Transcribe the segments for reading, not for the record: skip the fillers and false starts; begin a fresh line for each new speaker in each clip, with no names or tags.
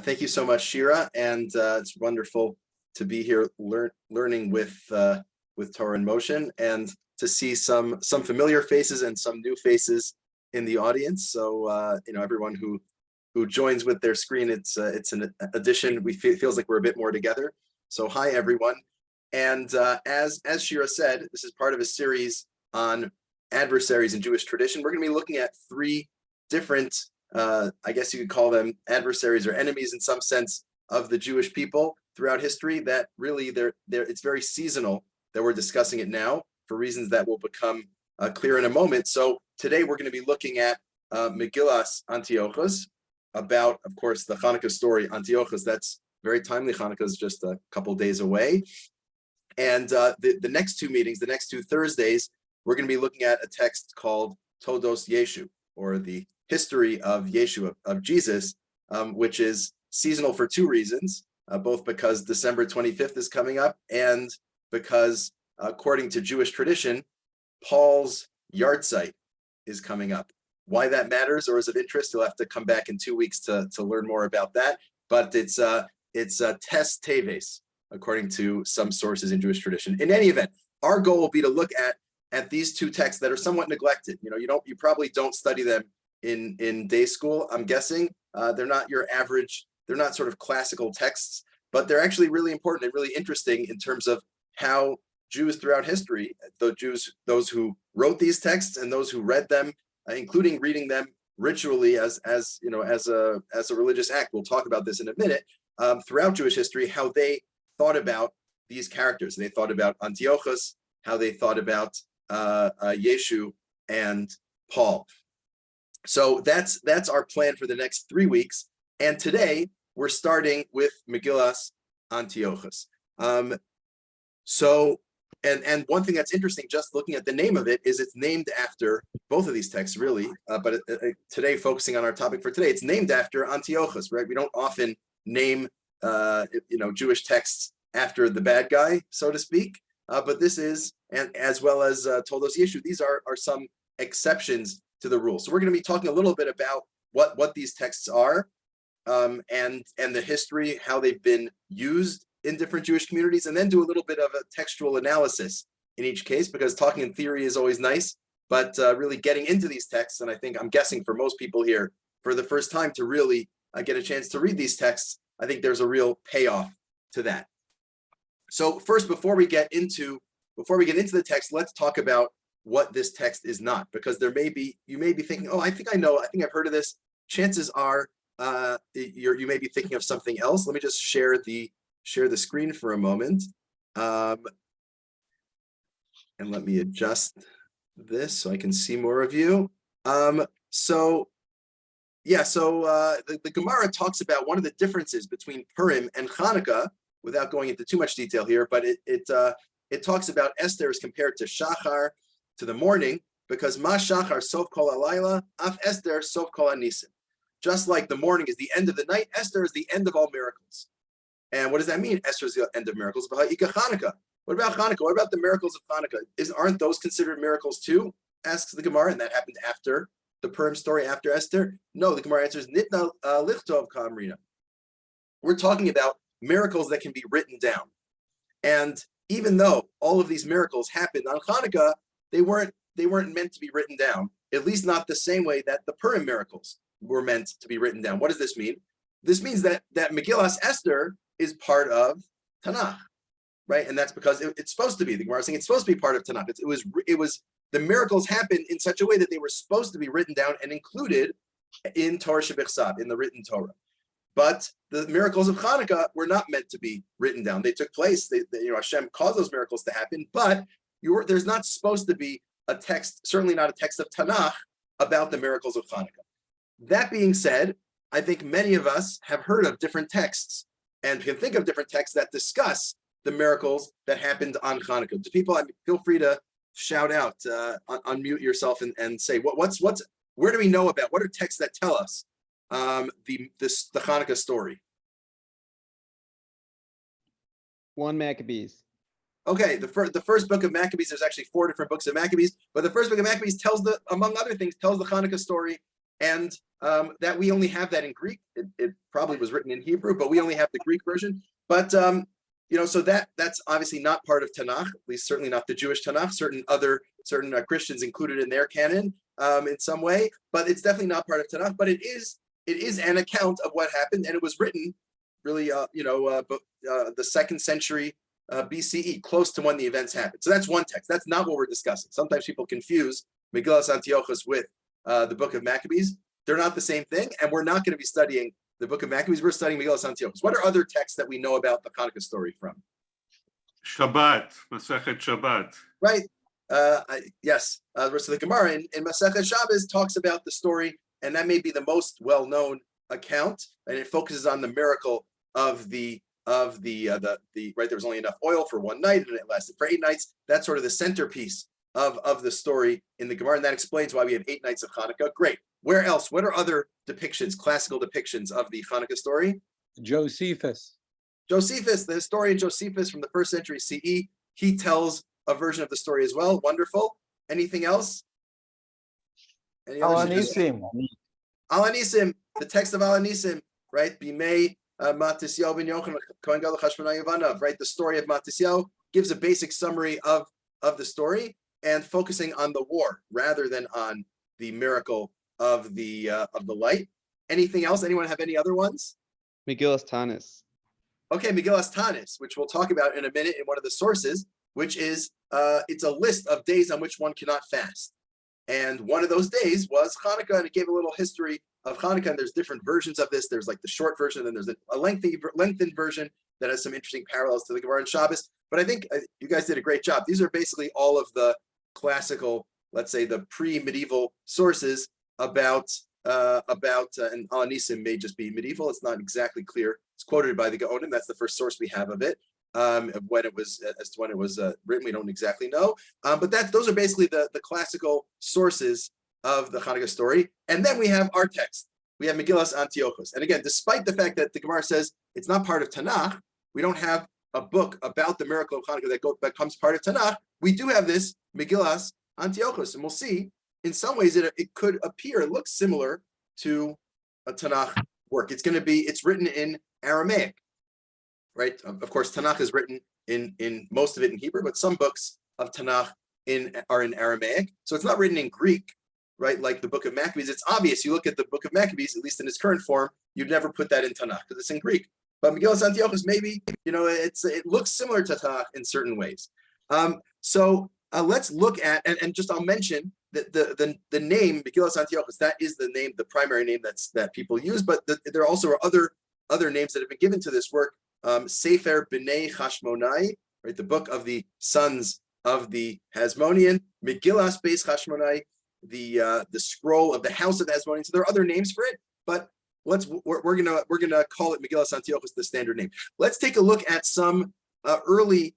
Thank you so much, Shira, and it's wonderful to be here learning with Torah in Motion and to see some familiar faces and some new faces in the audience. So everyone who joins with their screen, it's an addition. It feels like we're a bit more together. So hi everyone, and as Shira said, this is part of a series on adversaries in Jewish tradition. We're going to be looking at three different, I guess you could call them adversaries or enemies in some sense of the Jewish people throughout history. That really it's very seasonal that we're discussing it now for reasons that will become clear in a moment. So today we're going to be looking at Megillas Antiochus, about, of course, the Hanukkah story, Antiochus. That's very timely. Hanukkah is just a couple days away. And the next two meetings, the next two Thursdays, we're going to be looking at a text called Todos Yeshu, or the history of Yeshu, of Jesus, which is seasonal for two reasons, both because December 25th is coming up and because, according to Jewish tradition, Paul's yahrzeit is coming up. Why that matters or is of interest, you'll have to come back in 2 weeks to learn more about that. But it's Tes Teves, according to some sources in Jewish tradition. In any event, our goal will be to look at these two texts that are somewhat neglected. You probably don't study them in day school. I'm guessing they're not your average. They're not sort of classical texts, but they're actually really important and really interesting in terms of how Jews throughout history, those who wrote these texts and those who read them, including reading them ritually as a religious act. We'll talk about this in a minute. Throughout Jewish history, how they thought about these characters. They thought about Antiochus, how they thought about Yeshu and Paul. So that's our plan for the next 3 weeks. And today we're starting with Megillas Antiochus. And one thing that's interesting, just looking at the name of it, is it's named after both of these texts, really. But today, focusing on our topic for today, it's named after Antiochus, right? We don't often name, Jewish texts after the bad guy, so to speak. But this is, and as well as Todos Yeshu, these are some exceptions to the rule. So we're going to be talking a little bit about what these texts are, and the history, how they've been used in different Jewish communities, and then do a little bit of a textual analysis in each case, because talking in theory is always nice, but really getting into these texts, and I'm guessing for most people here, for the first time to really get a chance to read these texts, I think there's a real payoff to that. So first, before we get into the text, let's talk about what this text is not, because you may be thinking, oh, I think I've heard of this. Chances are you may be thinking of something else. Let me just share the screen for a moment, and let me adjust this so I can see more of you. The Gemara talks about one of the differences between Purim and Hanukkah, without going into too much detail here, but it talks about Esther as compared to Shachar, to the morning, because Ma Shachar Sof Kol Alayla, Af Esther Sof Kol Anisim. Just like the morning is the end of the night, Esther is the end of all miracles. And what does that mean? Esther is the end of miracles. What about Hanukkah? What about the miracles of Hanukkah? Aren't those considered miracles too? Asks the Gemara, and that happened after the Purim story, after Esther. No, the Gemara answers, Nitna lichtov ka'amrina. We're talking about miracles that can be written down. And even though all of these miracles happened on Hanukkah, they weren't meant to be written down, at least not the same way that the Purim miracles were meant to be written down. What does this mean? This means that Megillas Esther is part of Tanakh, right? And that's because it's supposed to be. The Gemara is saying it's supposed to be part of Tanakh. It was the miracles happened in such a way that they were supposed to be written down and included in Torah Shebichsav, in the written Torah. But the miracles of Hanukkah were not meant to be written down. They took place. Hashem caused those miracles to happen, but there's not supposed to be a text, certainly not a text of Tanakh, about the miracles of Hanukkah. That being said, I think many of us have heard of different texts and can think of different texts that discuss the miracles that happened on Hanukkah. To people, feel free to shout out, unmute yourself and say, where do we know about, what are texts that tell us the Hanukkah story?
1 Maccabees.
Okay, the first book of Maccabees, there's actually 4 different books of Maccabees, but the first book of Maccabees among other things, tells the Hanukkah story and that we only have that in Greek. It probably was written in Hebrew, but we only have the Greek version. But so that's obviously not part of Tanakh, at least certainly not the Jewish Tanakh. Certain Christians included in their canon in some way, but it's definitely not part of Tanakh. But it is an account of what happened, and it was written really, the 2nd century BCE, close to when the events happened. So that's one text. That's not what we're discussing. Sometimes people confuse Megillas Antiochus with the Book of Maccabees. They're not the same thing, and we're not going to be studying the Book of Maccabees. We're studying Megillas Antiochus. What are other texts that we know about the Hanukkah story from?
Shabbat, Masechet Shabbat.
Right. Yes. The rest of the Gemara in Masechet Shabbos talks about the story, and that may be the most well-known account, and it focuses on the miracle of the right. There was only enough oil for one night, and it lasted for 8 nights. That's sort of the centerpiece of the story in the Gemara, and that explains why we have 8 nights of Hanukkah. Great. Where else? What are other depictions, classical depictions of the Hanukkah story?
Josephus,
the historian Josephus from the 1st century CE, he tells a version of the story as well. Wonderful. Anything else? Any other
Al-Anisim,
Al-Anisim, the text of Al-Anisim, right? Bimei Matisyahu ben Yochanan Kohen Gadol Chashmonai Yavanav, right? The story of Matisyahu gives a basic summary of the story and focusing on the war rather than on the miracle of the light. Anything else? Anyone have any other ones?
Megillas Tanis.
Okay, Megillas Tanis, which we'll talk about in a minute in one of the sources, which is it's a list of days on which one cannot fast. And one of those days was Hanukkah, and it gave a little history of Hanukkah. And there's different versions of this. There's like the short version, and then there's a lengthened version that has some interesting parallels to the Gemara and Shabbos. But I think you guys did a great job. These are basically all of the classical, let's say, the pre-medieval sources about and Al-Anisim may just be medieval. It's not exactly clear. It's quoted by the Gaonim. That's the first source we have of it. Of when it was written, we don't exactly know. But those are basically the classical sources of the Hanukkah story. And then we have our text. We have Megillas Antiochus. And again, despite the fact that the Gemara says it's not part of Tanakh, we don't have a book about the miracle of Hanukkah that becomes part of Tanakh. We do have this Megillas Antiochus, and we'll see. In some ways, it could appear, it looks similar to a Tanakh work. It's written in Aramaic, right? Of course, Tanakh is written in most of it in Hebrew, but some books of Tanakh are in Aramaic. So it's not written in Greek, right? Like the Book of Maccabees. It's obvious. You look at the Book of Maccabees, at least in its current form, you'd never put that in Tanakh because it's in Greek. But Megillas Antiochus, maybe, it looks similar to Tanakh in certain ways. So let's look at, and just I'll mention that the name Megillas Antiochus, that is the name, the primary name that people use, but there also are other names that have been given to this work. Sefer B'nai Chashmonai, right, the book of the sons of the Hasmonean. Megillas Beis Chashmonai, the scroll of the house of the Hasmonean. So there are other names for it, but we're gonna call it Megillas Antiochus, the standard name. Let's take a look at some early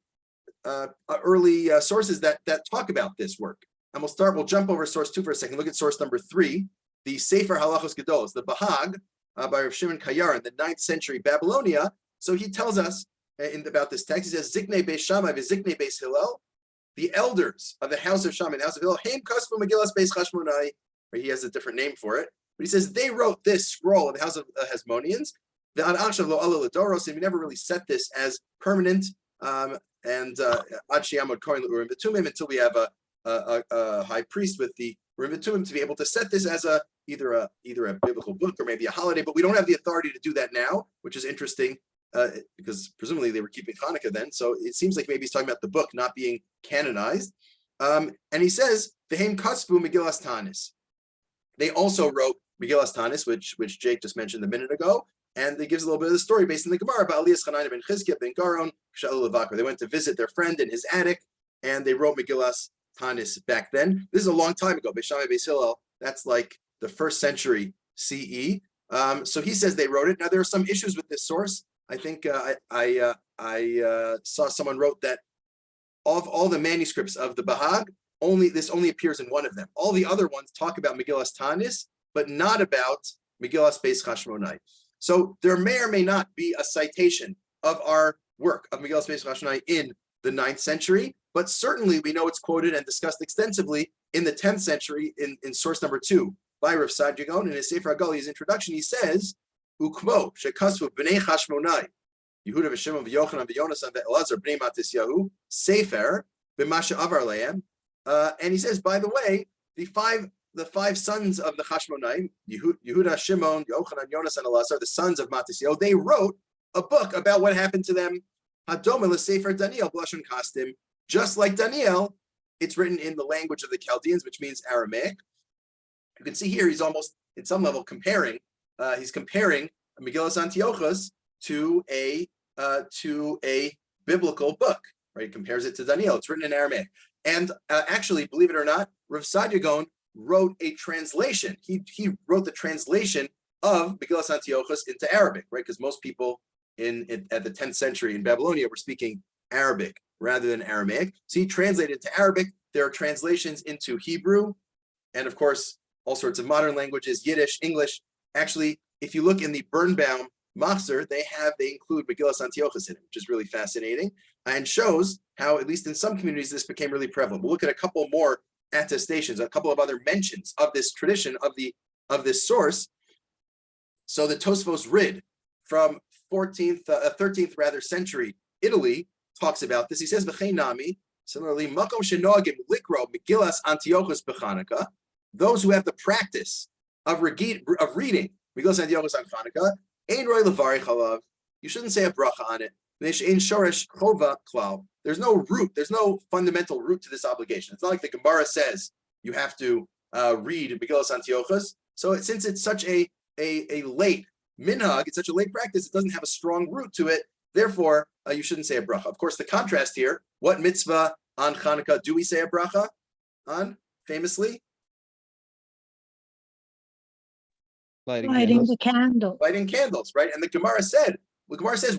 sources that talk about this work. And we'll jump over source 2 for a second. Look at source number 3, the Sefer Halachos Gedolos, the Bahag by Rav Shimon Kayar in the 9th century Babylonia. So he tells us about this text. He says, Ziknei Beis Shammai v'Ziknei Beis Hillel, the elders of the house of Shammai and the house of Hillel, Heim Kasvu Megillas Beis Chashmonai. He has a different name for it, but he says they wrote this scroll of the house of Hasmoneans. The Ad Akshav Lo Ala L'Doros, and we never really set this as permanent. And Ad Sheyamod Kohen L'Urim V'Tumim, until we have a high priest with the Urim V'Tumim to be able to set this as either a biblical book or maybe a holiday. But we don't have the authority to do that now, which is interesting. Because presumably they were keeping Hanukkah then, so it seems like maybe he's talking about the book not being canonized. And he says, "V'heim kasvu Megillas Tanis." They also wrote Megillas Tanis, which Jake just mentioned a minute ago, and it gives a little bit of the story based in the Gemara about Elias Chananya ben Chizkiah ben Garon Shaul Levakar. They went to visit their friend in his attic, and they wrote Megillas Tanis back then. This is a long time ago. Beis Shammai Beis Hillel, that's like the 1st century CE. So he says they wrote it. Now there are some issues with this source. I think I saw someone wrote that of all the manuscripts of the Bahag, this only appears in one of them. All the other ones talk about Megillas Tanis, but not about Megillas Beis Chashmonai. So there may or may not be a citation of our work of Megillas Beis Chashmonai in the 9th century, but certainly we know it's quoted and discussed extensively in the 10th century in source number 2, by Rav Saadia Gaon in his Sefer Agali, his introduction. He says, "Ukmo shekasvu bnei Chashmonai, Yehuda v'Shimon v'Yochanan v'Yonasan v'Elazar bnei Matisyahu Sefer b'Masha Avar Lehem." And he says, by the way, the five sons of the Chashmonaim, Yehuda, Shimon, Yochanan, Yonasan, Elazar, the sons of Matisyahu, they wrote a book about what happened to them. Hadoma l'Sefer Daniel b'lashon kastim, just like Daniel, it's written in the language of the Chaldeans, which means Aramaic. You can see here he's almost, at some level, comparing. He's comparing Megillas Antiochus to a biblical book. Right? He compares it to Daniel. It's written in Aramaic, and actually, believe it or not, Rav Saadia Gaon wrote a translation. He wrote the translation of Megillas Antiochus into Arabic, right? Because most people at the 10th century in Babylonia were speaking Arabic rather than Aramaic. So he translated it to Arabic. There are translations into Hebrew, and of course, all sorts of modern languages, Yiddish, English. Actually, if you look in the Birnbaum Machzor, they include Megillas Antiochus in it, which is really fascinating and shows how, at least in some communities, this became really prevalent. We'll look at a couple more attestations, a couple of other mentions of this tradition, of this source. So the Tosfos Rid from 13th century Italy talks about this. He says, "V'cheinami." Similarly, Makom shenogim likro Megillas Antiochus b'Chanukah. Those who have the practice of reading Megillas Antiochus on Chanukah, ein roi levarich alav. You shouldn't say a bracha on it. Ein shoresh chova klal. There's no root. There's no fundamental root to this obligation. It's not like the Gemara says you have to read Megillas Antiochus. So since it's such a late minhag, it's such a late practice, it doesn't have a strong root to it. Therefore, you shouldn't say a bracha. Of course, the contrast here, what mitzvah on Chanukah do we say a bracha on, famously?
Lighting
the candle.
Lighting candles, right? And the Gemara says,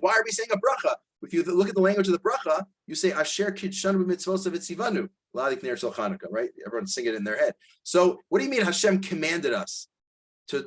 why are we saying a bracha? If you look at the language of the bracha, you say, Asher kidshanu b'mitzvos v'tzivanu, ladik ner shel Chanukah, right? Everyone sing it in their head. So what do you mean Hashem commanded us to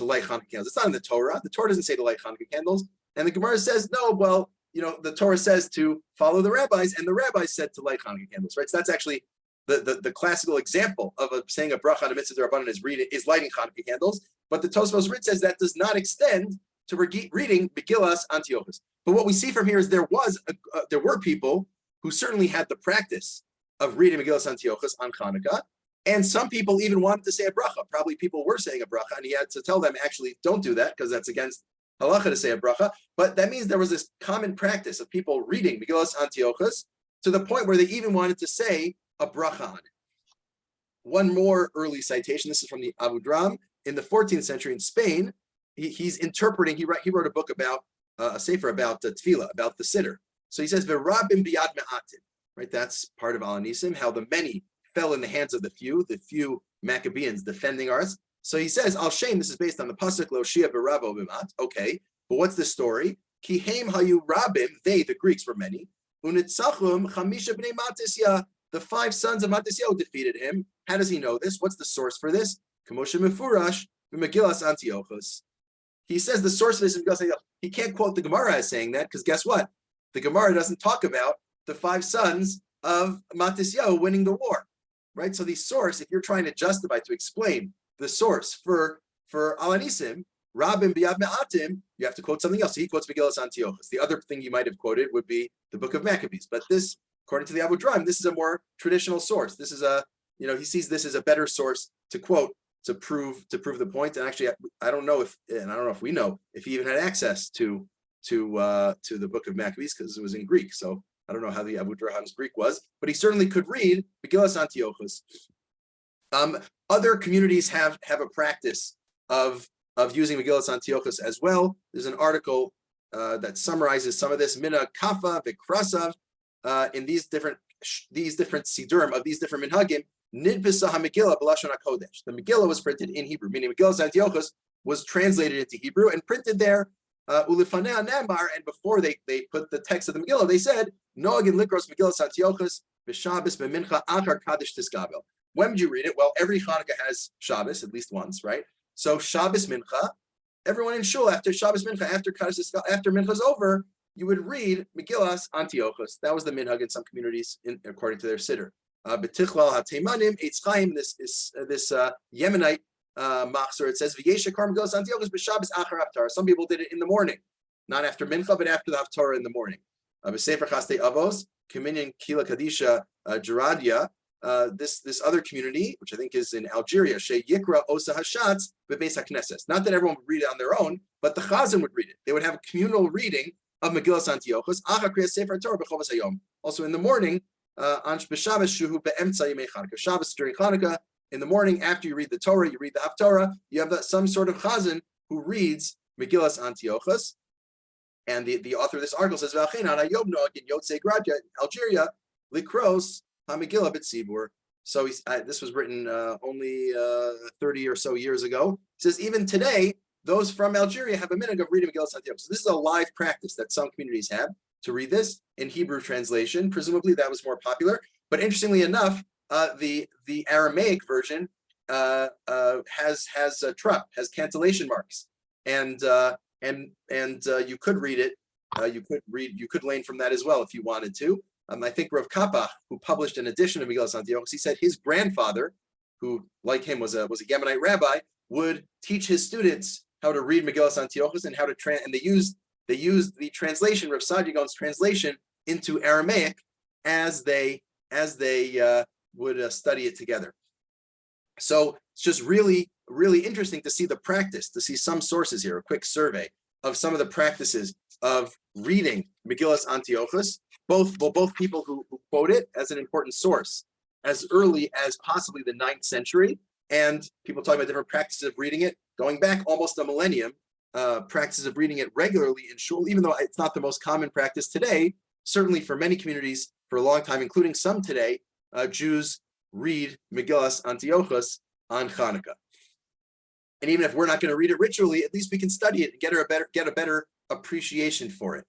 light Chanukah candles? It's not in the Torah. The Torah doesn't say to light Chanukah candles. And the Gemara says, no, well, the Torah says to follow the rabbis, and the rabbis said to light Chanukah candles, right? So that's actually the classical example of saying a bracha on a mitzvah d'Rabbanan is lighting Chanukah candles. But the Tosfos Rid says that does not extend to reading Megillas Antiochus. But what we see from here is there were people who certainly had the practice of reading Megillas Antiochus on Chanukah, and some people even wanted to say a bracha. Probably people were saying a bracha, and he had to tell them, actually, don't do that, because that's against halacha to say a bracha. But that means there was this common practice of people reading Megillas Antiochus to the point where they even wanted to say a bracha on it. One more early citation, this is from the Abu Dram, in the 14th century in Spain. He's interpreting, he wrote a book about, a sefer about tefillah, about the siddur. So he says, V'rabim biyad me'atim, right? That's part of Al-Anisim, how the many fell in the hands of the few Maccabeans defending ours. So he says, Al Shem, this is based on the pasuk, Lo Shia b'rabo b'mat. Okay, but what's the story? Ki heim hayu rabim, they, the Greeks, were many. Unitzachum chamisha b'nei Matisya, the 5 sons of Matisyahu defeated him. How does he know this? What's the source for this? Kamosha Mefurash Megillas Antiochus. He says the source of this is Megillas Antiochus. He can't quote the Gemara as saying that, because guess what? The Gemara doesn't talk about the 5 sons of Matisyahu winning the war, right? So the source, if you're trying to justify, to explain the source for Al-Anisim, Rabim Biyad Me'atim, you have to quote something else. So he quotes Megillas Antiochus. The other thing you might have quoted would be the Book of Maccabees, but this, according to the Abu Dram, this is a more traditional source. This is he sees this as a better source to quote to prove the point. And actually, I don't know if we know if he even had access to the Book of Maccabees, because it was in Greek. So I don't know how the Abu Dram's Greek was, but he certainly could read Megillas Antiochus. Other communities have a practice of using Megillas Antiochus as well. There's an article that summarizes some of this. Mina Kafa Vikrasav, in these different sidurim of these different minhagim. Nidbisa HaMegillah b'lashon HaKodesh. The Megillah was printed in Hebrew, meaning Megillas Antiochus was translated into Hebrew and printed there. Ulifanei Namar, and before they put the text of the Megillah, they said Noagin Likros Megillas Antiochus b'Shabbos b'Mincha Achar Kaddish Tiskabel. When would you read it? Well, every Hanukkah has Shabbos at least once, right? So Shabbos Mincha, everyone in shul after Shabbos Mincha, after Mincha's over, you would read Megillas Antiochus. That was the minhag in some communities, according to their siddur. B'tichlal HaTeimanim Eitz Chaim, this Yemenite Machzor, it says, some people did it in the morning, not after Mincha, but after the Haftarah in the morning. B'Sefer Chastei Avos, Communion Kila Kadisha Jeradia, this other community, which I think is in Algeria, She Yikra Osa Hashatz Bebeis HaKnesses. Not that everyone would read it on their own, but the Chazan would read it. They would have a communal reading of Megillas Antiochus. Also in the morning, on Shabbos Shuhu Be'emtza Yemei Chanukah. Shabbos during Chanukah, in the morning after you read the Torah, you read the Haftarah. You have some sort of Chazan who reads Megillas Antiochus. And the author of this article says, Algeria, Likros, HaMegillah B'tzibur. So this was written only 30 or so years ago. He says, even today, those from Algeria have a minhag of reading Megillah Antiochus. So this is a live practice that some communities have to read this in Hebrew translation. Presumably that was more popular. But interestingly enough, the Aramaic version has a trup, has cantillation marks. And you could read it. You could learn from that as well if you wanted to. I think Rav Kapach, who published an edition of Megillas Antiochus, he said his grandfather, who like him was a Yemenite rabbi, would teach his students how to read Megillas Antiochus and how to and they used the translation, Rav Sadia Gaon's translation, into Aramaic as they would study it together. So it's just really, really interesting to see the practice, to see some sources here, a quick survey of some of the practices of reading Megillas Antiochus, both people who quote it as an important source as early as possibly the 9th century, and people talking about different practices of reading it, going back almost a millennium, practices of reading it regularly in shul, even though it's not the most common practice today. Certainly for many communities for a long time, including some today, Jews read Megillas Antiochus on Hanukkah. And even if we're not going to read it ritually, at least we can study it and get a better appreciation for it.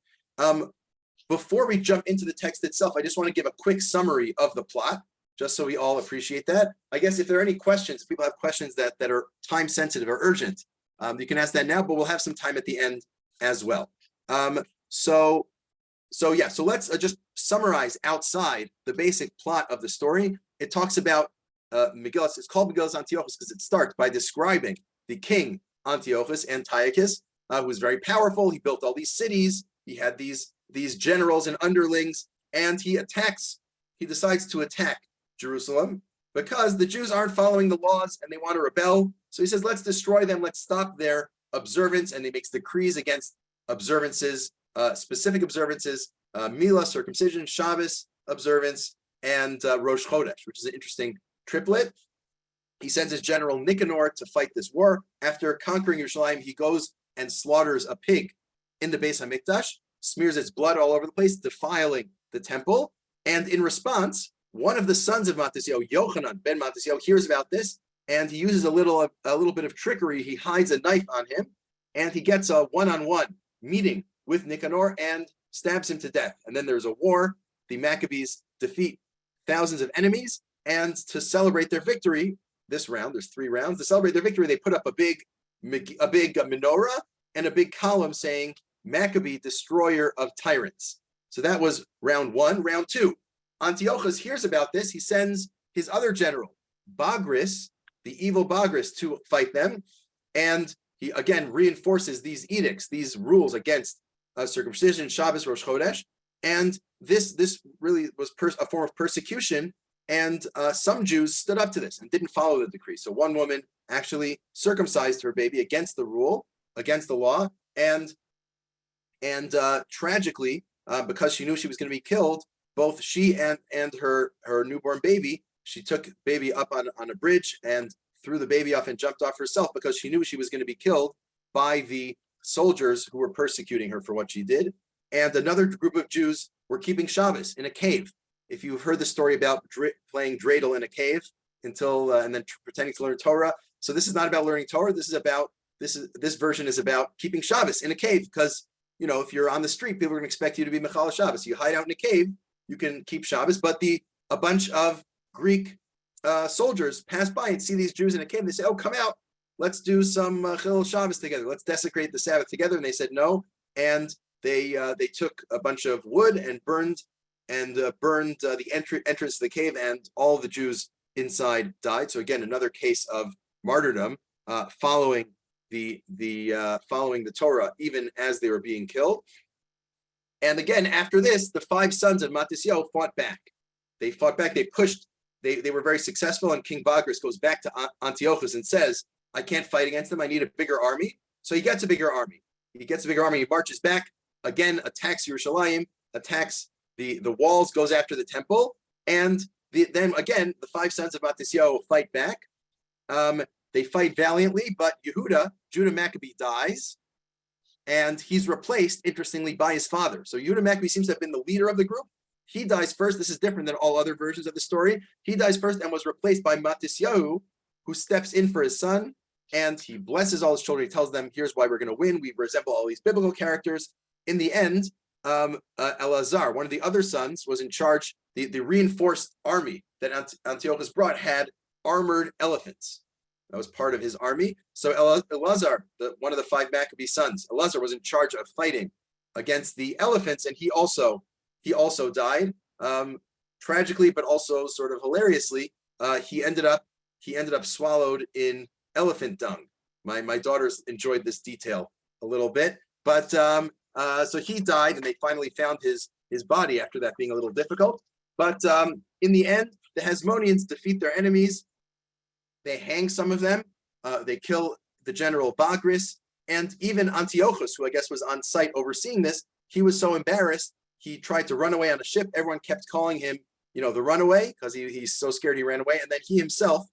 Before we jump into the text itself, I just want to give a quick summary of the plot, just so we all appreciate that. I guess if there are any questions, if people have questions that are time sensitive or urgent, you can ask that now, but we'll have some time at the end as well. So let's just summarize outside the basic plot of the story. It talks about Megillas. It's called Megillas Antiochus because it starts by describing the king Antiochus, Antiochus, who was very powerful. He built all these cities. He had these generals and underlings, and he decides to attack Jerusalem because the Jews aren't following the laws and they want to rebel. So he says, let's destroy them. Let's stop their observance. And he makes decrees against observances, specific observances, Milah, circumcision, Shabbos observance, and Rosh Chodesh, which is an interesting triplet. He sends his general Nicanor to fight this war. After conquering Yerushalayim, he goes and slaughters a pig in the Beis HaMikdash, smears its blood all over the place, defiling the temple. And in response, one of the sons of Matisyahu, Yochanan ben Matisyahu, hears about this, and he uses a little bit of trickery. He hides a knife on him, and he gets a one-on-one meeting with Nicanor and stabs him to death. And then there's a war. The Maccabees defeat thousands of enemies, and to celebrate their victory, this round, there's 3 rounds, to celebrate their victory, they put up a big menorah and a big column saying, Maccabee, destroyer of tyrants. So that was round 1. Round 2, Antiochus hears about this. He sends his other general, Bagris, the evil Bagris, to fight them. And he again reinforces these edicts, these rules against circumcision, Shabbos, Rosh Chodesh. And this really was a form of persecution. And some Jews stood up to this and didn't follow the decree. So one woman actually circumcised her baby against the rule, against the law. And tragically, because she knew she was going to be killed, both she and her newborn baby, she took baby up on a bridge and threw the baby off and jumped off herself because she knew she was going to be killed by the soldiers who were persecuting her for what she did. And another group of Jews were keeping Shabbos in a cave. If you've heard the story about playing dreidel in a cave and then pretending to learn Torah. So this is not about learning Torah. This version is about keeping Shabbos in a cave because, if you're on the street, people are going to expect you to be Mechal Shabbos. You hide out in a cave, you can keep Shabbos. But a bunch of Greek soldiers pass by and see these Jews in a cave. They say, "Oh, come out, let's do some Chilul Shabbos together. Let's desecrate the Sabbath together." And they said no, and they took a bunch of wood and burned the entrance to the cave, and all the Jews inside died. So again, another case of martyrdom following the Torah, even as they were being killed. And again, after this, the 5 sons of Matisyahu fought back. They fought back. They pushed. They were very successful. And King Bagris goes back to Antiochus and says, "I can't fight against them. I need a bigger army." So he gets a bigger army. He marches back again, attacks Yerushalayim, attacks the walls, goes after the temple, and then again the 5 sons of Matisyahu fight back. They fight valiantly, but Judah Maccabee dies, and he's replaced, interestingly, by his father. So Judah Maccabee seems to have been the leader of the group. He dies first. This is different than all other versions of the story. He dies first and was replaced by Matisyahu, who steps in for his son, and he blesses all his children. He tells them, "Here's why we're going to win. We resemble all these biblical characters." In the end, Elazar, one of the other sons, was in charge. The reinforced army that Antiochus brought had armored elephants. That was part of his army. So Elazar, one of the 5 Maccabee sons, Elazar was in charge of fighting against the elephants, and he also died tragically, but also sort of hilariously. He ended up swallowed in elephant dung. My daughters enjoyed this detail a little bit, but so he died, and they finally found his body after that being a little difficult. But in the end, the Hasmoneans defeat their enemies. They hang some of them. They kill the general Bagris, and even Antiochus, who I guess was on site overseeing this, he was so embarrassed, he tried to run away on a ship. Everyone kept calling him, the runaway, because he's so scared he ran away. And then he himself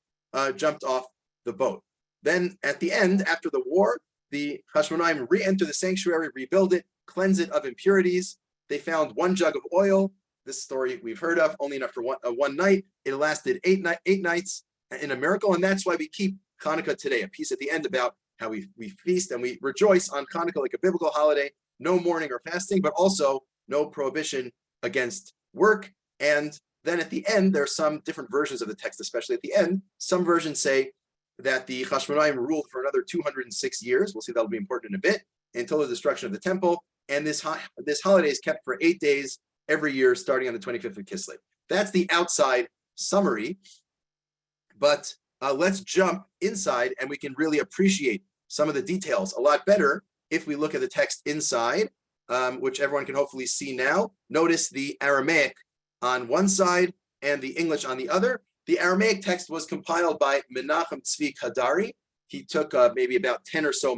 jumped off the boat. Then at the end, after the war, the Hashmonaim re-enter the sanctuary, rebuild it, cleanse it of impurities. They found 1 jug of oil. This story we've heard of, only enough for one night. It lasted 8 nights. In a miracle, and that's why we keep Hanukkah today, a piece at the end about how we feast and we rejoice on Hanukkah like a biblical holiday, no mourning or fasting, but also no prohibition against work. And then at the end, there are some different versions of the text, especially at the end. Some versions say that the Hashmonaim ruled for another 206 years. We'll see that'll be important in a bit, until the destruction of the temple. And this holiday is kept for 8 days every year, starting on the 25th of Kislev. That's the outside summary. But let's jump inside, and we can really appreciate some of the details a lot better if we look at the text inside, which everyone can hopefully see now. Notice the Aramaic on one side and the English on the other. The Aramaic text was compiled by Menachem Tzvi Kadari. He took maybe about 10 or so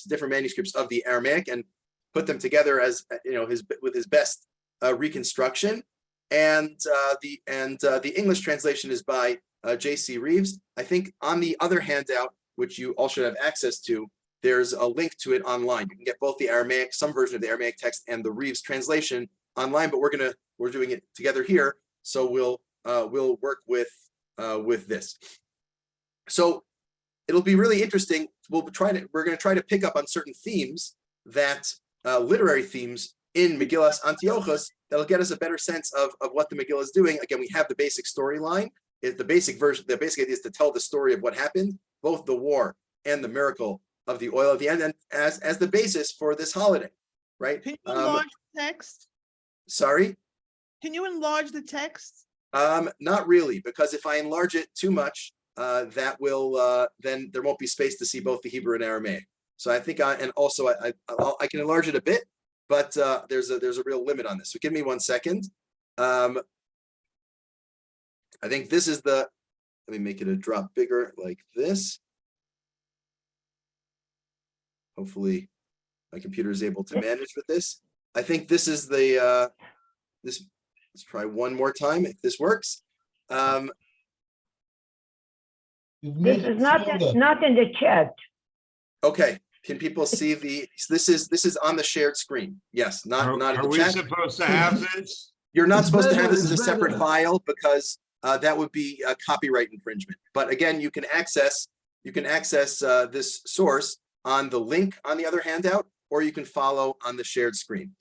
different manuscripts of the Aramaic, and put them together as with his best reconstruction. And the English translation is by J.C. Reeves. I think on the other handout, which you all should have access to, there's a link to it online. You can get both the Aramaic, some version of the Aramaic text, and the Reeves translation online. But we're doing it together here, so we'll work with this. So it'll be really interesting. We're going to try to pick up on certain themes, that literary themes in Megillas Antiochus, that'll get us a better sense of what the Megillah is doing. Again, we have the basic storyline. The basic idea is to tell the story of what happened, both the war and the miracle of the oil at the end, and as the basis for this holiday, right?
Can you enlarge the text?
Sorry?
Can you enlarge the text?
Not really, because if I enlarge it too much, that will then there won't be space to see both the Hebrew and Aramaic. So I think I can enlarge it a bit, but there's a real limit on this. So give me 1 second. I think this is let me make it a drop bigger like this. Hopefully my computer is able to manage with this. I think this is let's try one more time if this works.
This is not in the chat.
Okay, can people see this is on the shared screen? Yes, not in the chat.
Are we supposed to have this?
You're not supposed to have this as a separate file, because that would be a copyright infringement. But again, you can access this source on the link on the other handout, or you can follow on the shared screen.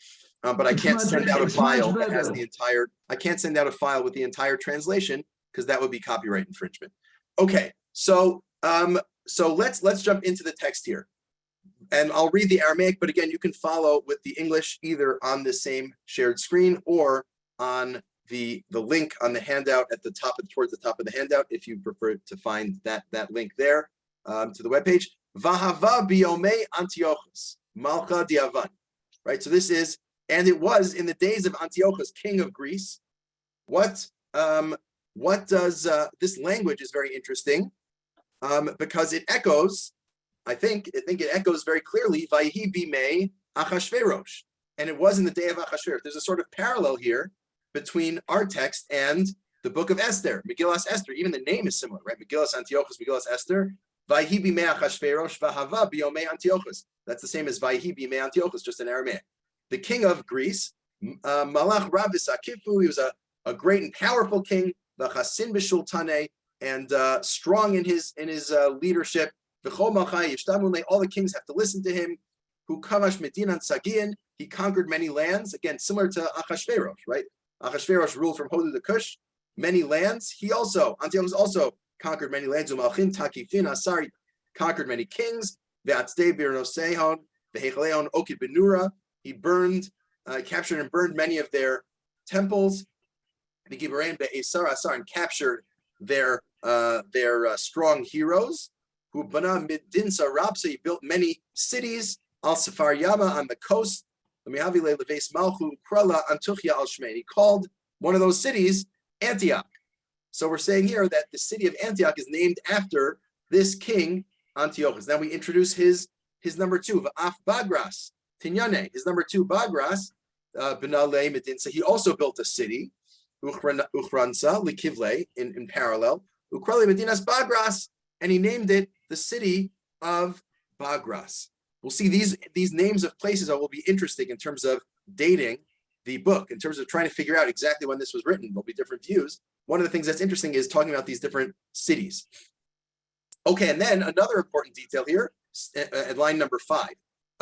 But I can't send out a file that has the entire. I can't send out a file with the entire translation, because that would be copyright infringement. Okay, so let's jump into the text here, and I'll read the Aramaic. But again, you can follow with the English either on the same shared screen or on the link on the handout at the top towards the top of the handout, if you prefer to find that link there. to the webpage. Vahava biomei Antiochus, Malcha diavan. Right. So this is, and it was in the days of Antiochus, king of Greece. What does this language is very interesting because it echoes. I think it echoes very clearly. Vayhi bimei Achashverosh, and it was in the day of Achashverosh. There's a sort of parallel here between our text and the book of Esther, Megillas Esther. Even the name is similar, right? Megillas Antiochus, Megillas Esther. Vayhi bimei Achashverosh v'hava biomei Antiochus. That's the same as Vayhi bimei Antiochus, just in Aramaic. The king of Greece, Malach Rabbi Sakifu, he was a great and powerful king, v'chasin b'shultane, and strong in his leadership. All the kings have to listen to him. Who kavash medinan sagian, he conquered many lands. Again, similar to Achashverosh, right? Achashverosh ruled from Hodu to Kush, many lands. Antiochus also conquered many lands. Umalchin takifin asari, conquered many kings. Ve'atzde birnosehon, ve'hechaleon okid benura. He captured and burned many of their temples. V'gibarein be'esar asar, and captured their strong heroes. Who bana midinsa rapsa, he built many cities. Al Safar Yama, on the coast. He called one of those cities Antioch. So we're saying here that the city of Antioch is named after this king Antiochus. Now we introduce his number two, V'af Bagras Tinyane. His number two, Bagras Benale Medinsa. He also built a city, Uchransa Likivle, in parallel. Ukrali Medinas Bagras, and he named it the city of Bagras. We'll see these names of places will be interesting in terms of dating the book, in terms of trying to figure out exactly when this was written. There'll be different views. One of the things that's interesting is talking about these different cities. Okay, and then another important detail here at line number 5.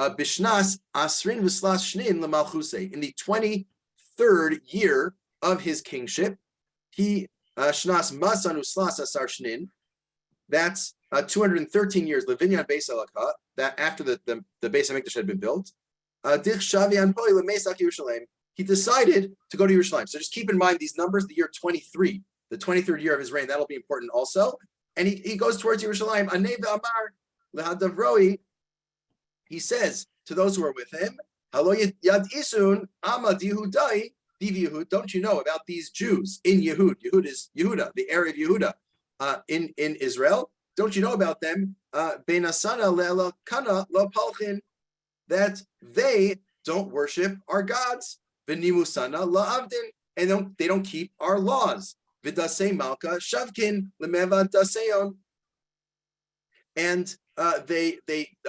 Bishnas Asrin V'Slas Shnin L'Malchusei. In the 23rd year of his kingship, he Shnas Masan Uslas Asar Shnin. That's 213 years. Levinyan Beis Halakha, that after the Beis Hamikdash had been built. He decided to go to Yerushalayim. So just keep in mind these numbers. The year 23, the 23rd year of his reign, that'll be important also. And he goes towards Yerushalayim. Amar leHadavroi. He says to those who are with him, Halo Yad Isun Amad Yehudai Div Yehud. Don't you know about these Jews in Yehud? Yehud is Yehuda, the area of Yehuda. In Israel, don't you know about them? Benasana le'elakana la'palchin, that they don't worship our gods. V'nimusana la'avdin, and they don't keep our laws. V'dasei malka shavkin lemeva daseon, and they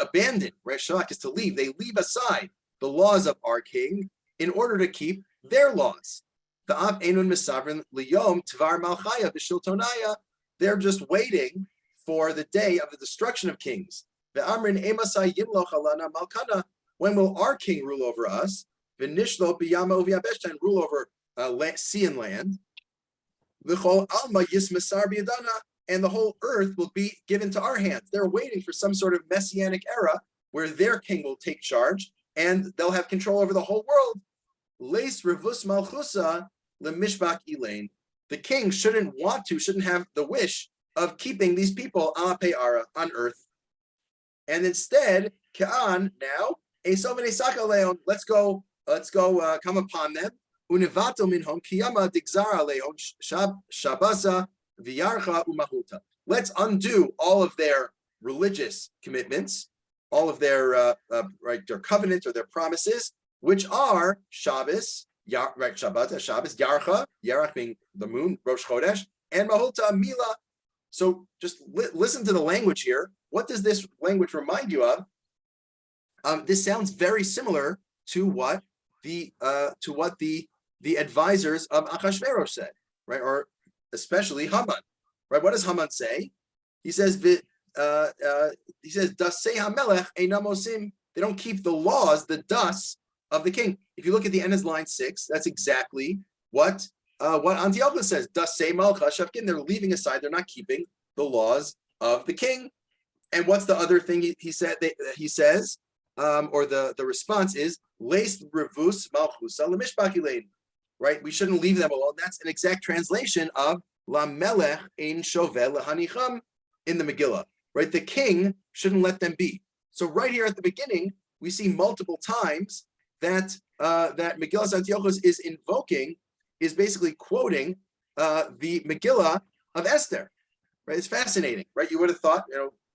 abandon. Reshak is to leave. They leave aside the laws of our king in order to keep their laws. The av enun misavrin liyom tvar malchaya b'shiltonaya. They're just waiting for the day of the destruction of kings. When will our king rule over us? And rule over sea and land. And the whole earth will be given to our hands. They're waiting for some sort of messianic era where their king will take charge and they'll have control over the whole world. The king shouldn't have the wish of keeping these people on earth. And instead, Ka'an, now, let's go come upon them. Let's undo all of their religious commitments, all of their their covenant or their promises, which are Shabbos, Shabbat, Shabbos, Yarach being the moon, Rosh Chodesh, and Mahulta Mila. So just listen to the language here. What does this language remind you of? This sounds very similar to what the advisors of Achashverosh said, right? Or especially Haman, right? What does Haman say? He says, Dasei HaMelech einam osim. They don't keep the laws, the das of the king. If you look at the end of line 6, that's exactly what Antiochus says. Dasei Malcha Shavkin. They're leaving aside. They're not keeping the laws of the king. And what's the other thing he said? He says, or the response is, Leis revus malchusa lemishpakilein. Right? We shouldn't leave them alone. That's an exact translation of La Melech ein shoveh lehanicham in the Megillah. right? The king shouldn't let them be. So right here at the beginning, we see multiple times that that Megillas Antiochus is basically quoting the Megillah of Esther, right? It's fascinating, right? You would have thought,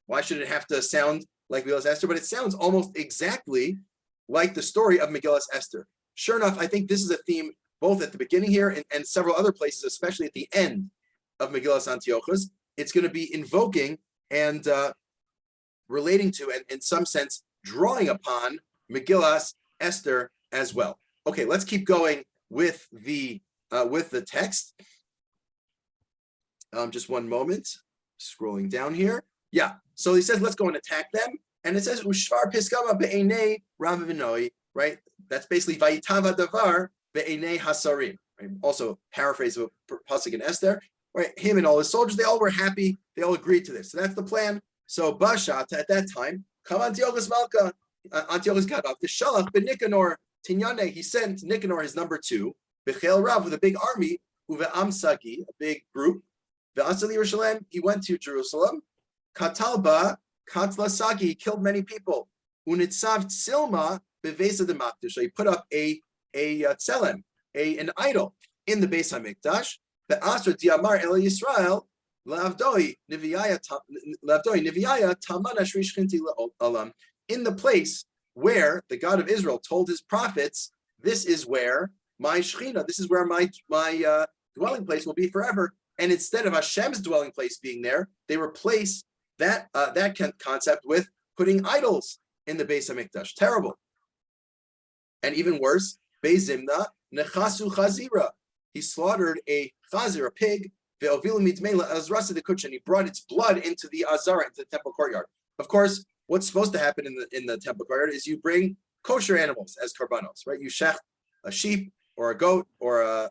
why should it have to sound like Megillas Esther? But it sounds almost exactly like the story of Megillas Esther. Sure enough, I think this is a theme both at the beginning here and several other places, especially at the end of Megillas Antiochus. It's going to be invoking and relating to, and in some sense, drawing upon Megillas Esther as well. Okay, let's keep going with the text. Just one moment, scrolling down here. Yeah, so he says, let's go and attack them. And it says, Ushvar Piskama be'enei Rav Vinoi, right? That's basically Vayitava Davar be'enei Hasarim. Right? Also, paraphrase of Pasuk in Esther, right? Him and all his soldiers, they all were happy. They all agreed to this. So that's the plan. So Bashat, at that time, Kam Antiochus Malka, Antiochus got up. The Shalach ben Nicanor Tinyane, he sent Nicanor, his number 2, Bechel Rav, with a big army, Uve'am Sagi, a big group. Ve'asali Yerushalayim, he went to Jerusalem. Katalba, Katla Sagi, he killed many people. Unitzav Tsilma, Bevesa de Makdash, he put up a tselem, an idol in the Beis HaMikdash. Ve'asra Diamar El Yisrael, Lavdoi Niviyaya Tamana Shri Shchinti Alam, in the place where the God of Israel told his prophets, this is where my Shechina, this is where my dwelling place will be forever. And instead of Hashem's dwelling place being there, they replace that concept with putting idols in the Beis HaMikdash. Terrible. And even worse, Beis Zimna Nechasu Chazira. He slaughtered a chazir, a pig, ve'ovilu mitmela azrasa de kuchin. He brought its blood into the azara, into the temple courtyard. Of course, what's supposed to happen in the temple courtyard is you bring kosher animals as karbanos, right? You shech a sheep or a goat or a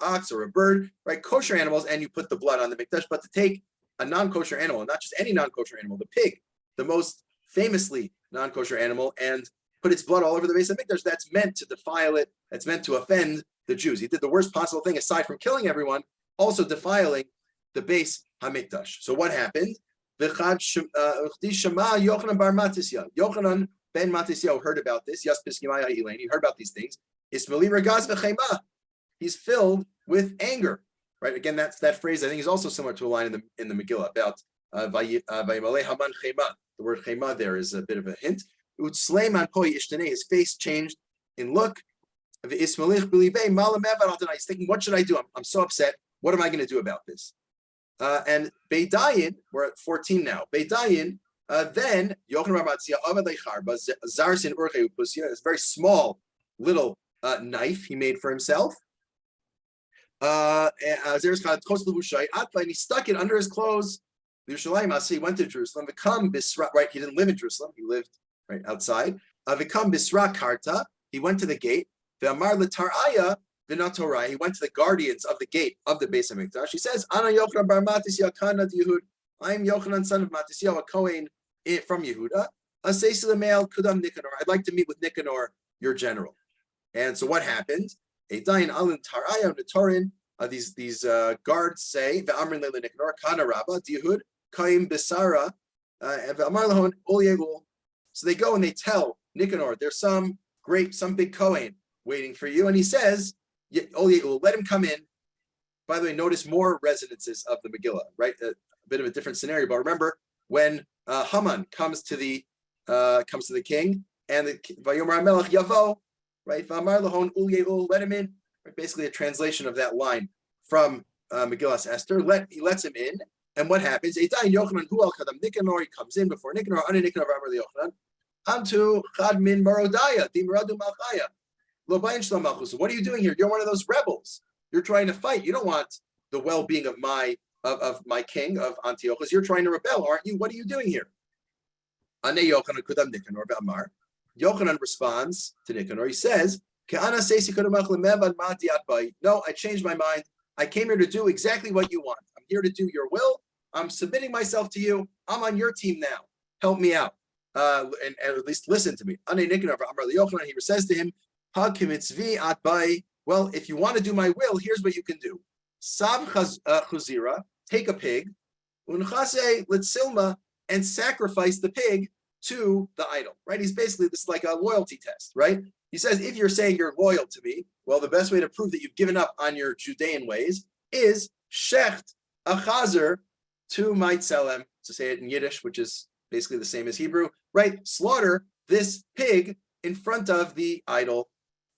ox or a bird, right? Kosher animals, and you put the blood on the mikdash. But to take a non-kosher animal, not just any non-kosher animal, the pig, the most famously non-kosher animal, and put its blood all over the Beis HaMikdash, that's meant to defile it. That's meant to offend the Jews. He did the worst possible thing, aside from killing everyone, also defiling the Beis HaMikdash. So what happened? Yochanan ben Matisyahu heard about this. He heard about these things. He's filled with anger. Right? Again, that's that phrase I think is also similar to a line in the Megillah about Vayimale Haman Chema. The word Chema there is a bit of a hint. His face changed in look. He's thinking, what should I do? I'm so upset. What am I going to do about this? And Beidayin, we're at 14 now. Beidayin, then Yochanan Zarsin Urche Upusia, this very small little knife he made for himself. And he stuck it under his clothes. He went to Jerusalem. Right, he didn't live in Jerusalem. He lived right outside. Vikam Bisra Karta. He went to the gate. Ve'amar l'taraya v'natorah. He went to the guardians of the gate of the Beis HaMikdash. He says, Ana Yochanan bar Matisyahu Kana Yehud. I am Yochanan, son of Matisyahu, a Kohen from Yehuda. Asesi l'meil kudam Nicanor. I'd like to meet with Nicanor, your general. And so what happened? Eidayin alin taraya v'natorin. These guards say, Ve'amrin le'le Nicanor Kana Rabba Yehud Kaim Bisara Ve'amar lahon ol yegul. So they go and they tell Nicanor, there's some big Kohen waiting for you. And he says, let him come in. By the way, notice more resonances of the Megillah, right? A bit of a different scenario. But remember, when Haman comes to the king, and the Vayomer HaMelech Yavo, right? V'amar lahon ul ye'ul, let him in. Right? Basically a translation of that line from Megillas Esther. He lets him in. And what happens? Yochanan hu al kadam Nicanor. He comes in before Nicanor. Ani Nicanor v'amar Yochanan. Antu chad min marodaya dimradu malchaya lo bayin shlam malchus. So what are you doing here? You're one of those rebels. You're trying to fight. You don't want the well-being of my king of Antiochus. You're trying to rebel, aren't you? What are you doing here? Ane Yochanan kudam Nicanor v'amar. Yochanan responds to Nicanor. He says, Ke'ana seisi kudam achlemevad ma'atiat bai. No, I changed my mind. I came here to do exactly what you want. I'm here to do your will. I'm submitting myself to you. I'm on your team now. Help me out. And at least listen to me. He says to him, well, if you want to do my will, here's what you can do. Sav chuzira, take a pig, unchase litsilma, and sacrifice the pig to the idol, right? He's basically, this is like a loyalty test, right? He says, if you're saying you're loyal to me, well, the best way to prove that you've given up on your Judean ways is shecht a chazer to mitzelem, to say it in Yiddish, which is basically the same as Hebrew, right? Slaughter this pig in front of the idol.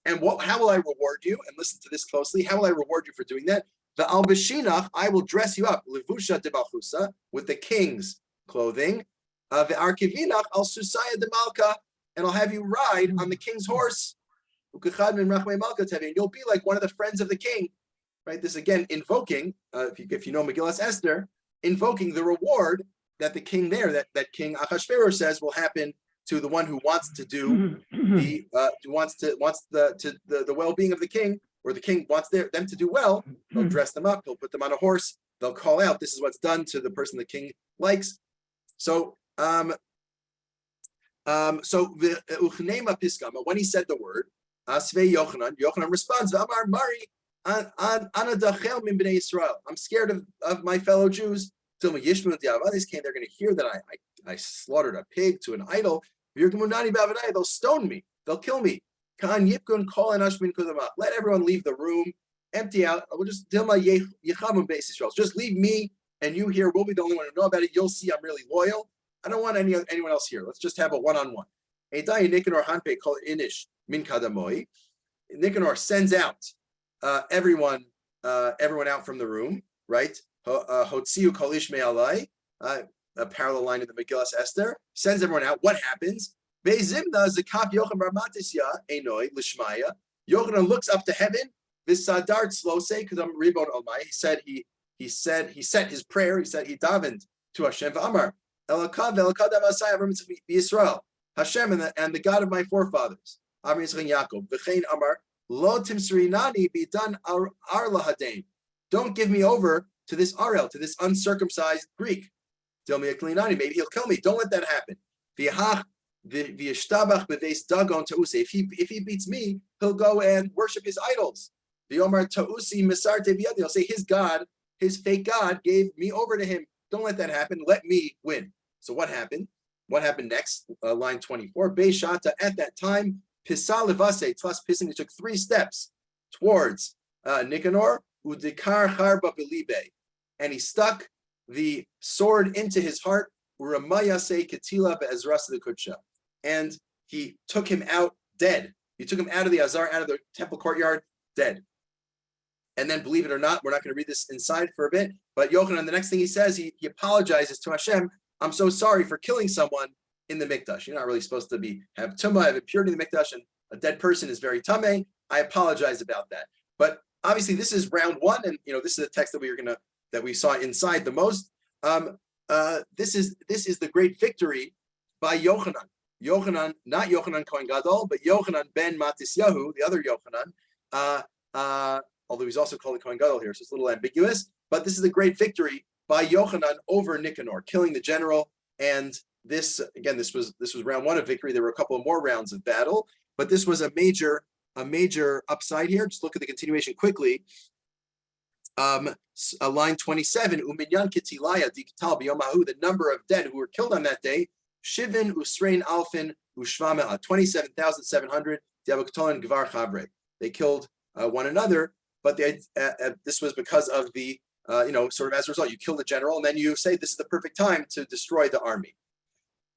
And how will I reward you? And listen to this closely. How will I reward you for doing that? The al beshinach, I will dress you up, levusha de balchusa, with the king's clothing. The arkivinach al susaya de malka, and I'll have you ride on the king's horse. And you'll be like one of the friends of the king, right? This again invoking, if you know Megillas Esther, invoking the reward that the king there, that King Achashverosh says will happen to the one who wants to do the well-being of the king, or the king wants them to do well. He'll dress them up, he'll put them on a horse, they'll call out, this is what's done to the person the king likes. So the Uchnema Piskama, when he said the word, Asvei Yochanan responds, Amar Mari Anadachel min bnei Yisrael. I'm scared of my fellow Jews. Till my Yishmael Diavadis came, they're going to hear that I slaughtered a pig to an idol. They'll stone me. They'll kill me. Let everyone leave the room. Empty out. We'll just just leave me and you here. We'll be the only one who know about it. You'll see I'm really loyal. I don't want anyone else here. Let's just have a one-on-one. Nicanor sends out everyone out from the room, right? Hotziu kolish me'alai, a parallel line in the Megillas Esther, sends everyone out. What happens? Be'zimna zakap Yochanan bar Matisya enoi lishmaya. Yochanan looks up to heaven. This sadart slose because I'm ribon almai. He set his prayer. He said he davened to Hashem. V'amar elakav avasai avram Yisrael. Hashem and the God of my forefathers. Amar Yitzchak Yaakov. V'chein amar lo timsrinani bidan ar lahadain. Don't give me over to this Arel, to this uncircumcised Greek. Maybe he'll kill me. Don't let that happen. If he beats me, he'll go and worship his idols. He'll say his God, his fake God, gave me over to him. Don't let that happen. Let me win. So what happened? What happened next? Line 24. Beishata, at that time, Pisah levase, plus pissing, it took 3 steps towards Nicanor, Udikar Harba Belibe. And he stuck the sword into his heart, and he took him out dead. He took him out of the Azar, out of the temple courtyard, dead. And then, believe it or not, we're not going to read this inside for a bit, but Yochanan, the next thing he says, he apologizes to Hashem. I'm so sorry for killing someone in the Mikdash. You're not really supposed to have tumah, have impurity in the Mikdash, and a dead person is very tameh. I apologize about that. But obviously, this is round 1, and this is a text that we saw inside the most. This is the great victory by Yochanan. Yochanan, not Yochanan Kohen Gadol, but Yochanan ben Matisyahu, the other Yochanan. Although he's also called the Kohen Gadol here, so it's a little ambiguous. But this is a great victory by Yochanan over Nicanor, killing the general. And this was round 1 of victory. There were a couple of more rounds of battle, but this was a major upside here. Just look at the continuation quickly. Line 27, Uminyan Kitilaya Diktal Biyomahu, the number of dead who were killed on that day, Shivin Usrein Alfin Ushvama, 27,700, Diabaktolan Gvar Chabre. They killed one another, but this was because of the, sort of as a result, you kill the general, and then you say this is the perfect time to destroy the army.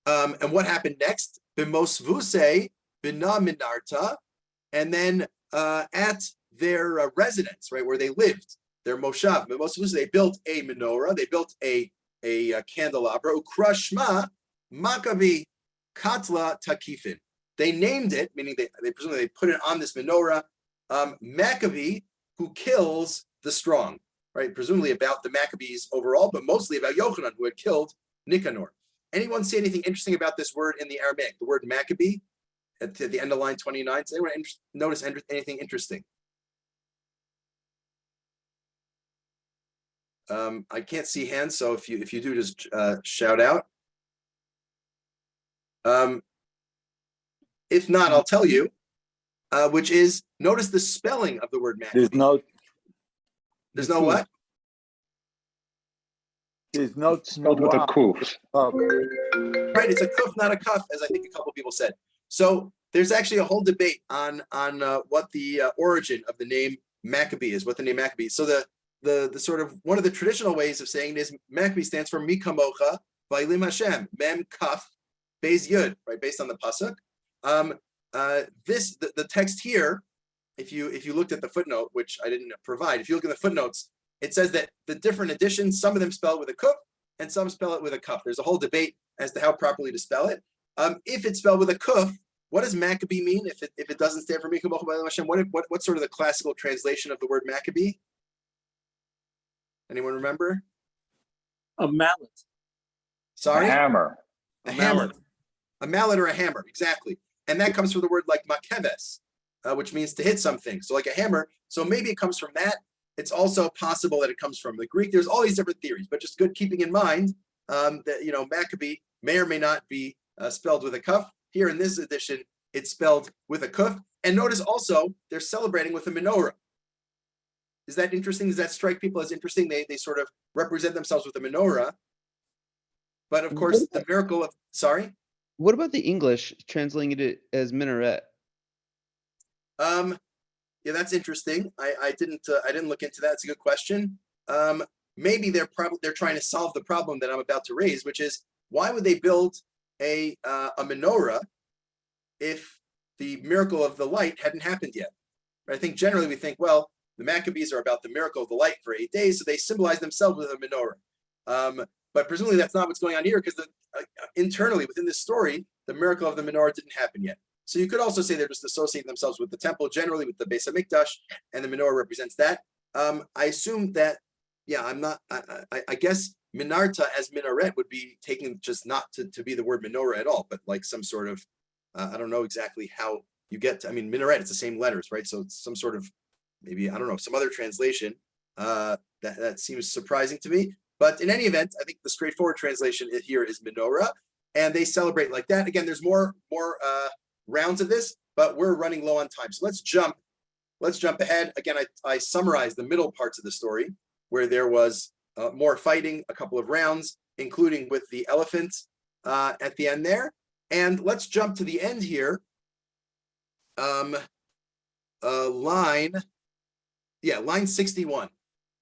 And what happened next? Bimosvuse Bina Minarta, and then at their residence, right, where they lived, their moshav, they built a menorah, they built a candelabra, Ukrashma Maccabi Katla Takifin. They named it, meaning they presumably they put it on this menorah, Maccabi, who kills the strong, right? Presumably about the Maccabees overall, but mostly about Yochanan, who had killed Nicanor. Anyone see anything interesting about this word in the Aramaic, the word Maccabee at the end of line 29? Does anyone notice anything interesting? I can't see hands, so if you do, just shout out. If not, I'll tell you, which is, notice the spelling of the word Maccabee.
There's no
what?
There's no
Spelled with a kuf.
Right, it's a kuf, not a kaf, as I think a couple people said. So there's actually a whole debate on what the origin of the name Maccabee is, what the name Maccabee is. So the sort of one of the traditional ways of saying it is Maccabee stands for Mikamocha Vailim Hashem, Mem Kaf Beis Yud, right, based on the pasuk. The text here, if you looked at the footnote, which I didn't provide, if you look at the footnotes, it says that the different editions, some of them spell it with a kuf and some spell it with a kaf. There's a whole debate as to how properly to spell it. If it's spelled with a kuf, what does Maccabee mean? If it doesn't stand for Mikamocha Vailim Hashem, what's sort of the classical translation of the word Maccabee? Anyone remember?
A mallet.
Sorry?
A hammer.
A hammer. A mallet or a hammer, exactly. And that comes from the word like makeves, which means to hit something. So like a hammer. So maybe it comes from that. It's also possible that it comes from the Greek. There's all these different theories, but just good keeping in mind that Maccabee may or may not be spelled with a kuf. Here in this edition, it's spelled with a kuf. And notice also they're celebrating with a menorah. Is that interesting? Does that strike people as interesting? They sort of represent themselves with a menorah. But of course, the miracle of
What about the English translating it as minaret?
Yeah, that's interesting. I didn't look into that. It's a good question. Maybe they're trying to solve the problem that I'm about to raise, which is why would they build a menorah if the miracle of the light hadn't happened yet? I think generally we think, well, the Maccabees are about the miracle of the light for 8 days, so they symbolize themselves with a menorah. But presumably that's not what's going on here, because internally within this story, the miracle of the menorah didn't happen yet. So you could also say they're just associating themselves with the temple, generally with the Beis Hamikdash, and the menorah represents that. I assume that, I guess minarta as minaret would be taken just not to be the word menorah at all, but like some sort of, I don't know exactly how you get to, minaret, it's the same letters, right? So it's some sort of, maybe, I don't know, some other translation that seems surprising to me. But in any event, I think the straightforward translation here is menorah, and they celebrate like that. Again, there's more rounds of this, but we're running low on time. So let's jump ahead. Again, I summarized the middle parts of the story where there was more fighting, a couple of rounds, including with the elephant at the end there. And let's jump to the end here. Line 61.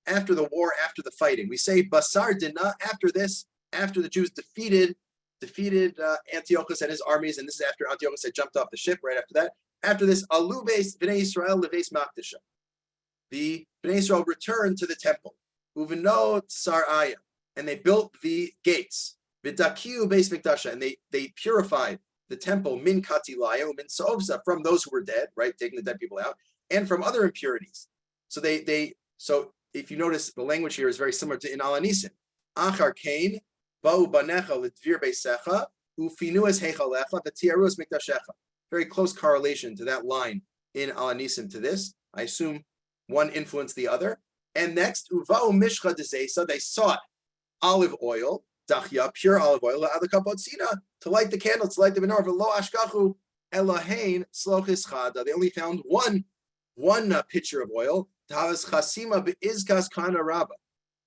After the war, after the fighting, we say Basar Dina. After this, after the Jews defeated Antiochus and his armies, and this is after Antiochus had jumped off the ship. Right after that, after this, Alu Beis Bnei Yisrael leVeis Makdasha. The Bnei Yisrael returned to the temple. Uveno Tsaraya, and they built the gates. V'dakiu Beis Mikdasha, and they purified the temple min katilaya min soovsa, from those who were dead, right, taking the dead people out, and from other impurities. So so if you notice, the language here is very similar to in Al Anisim. Achar kain ba'u banecha l'dvir beisecha ufinu es heichalecha v'tiaru es mikdashecha. Very close correlation to that line in Al Anisim to this. I assume one influenced the other. And next, uva'u mishcha dezeisa, they sought olive oil, dachya, pure olive oil, la'adakapotzina, to light the candle, to light the menorah, v'lo ashkachu elahain slochis chada. They only found one pitcher of oil. Tavas chasima be'izkas kana rabba.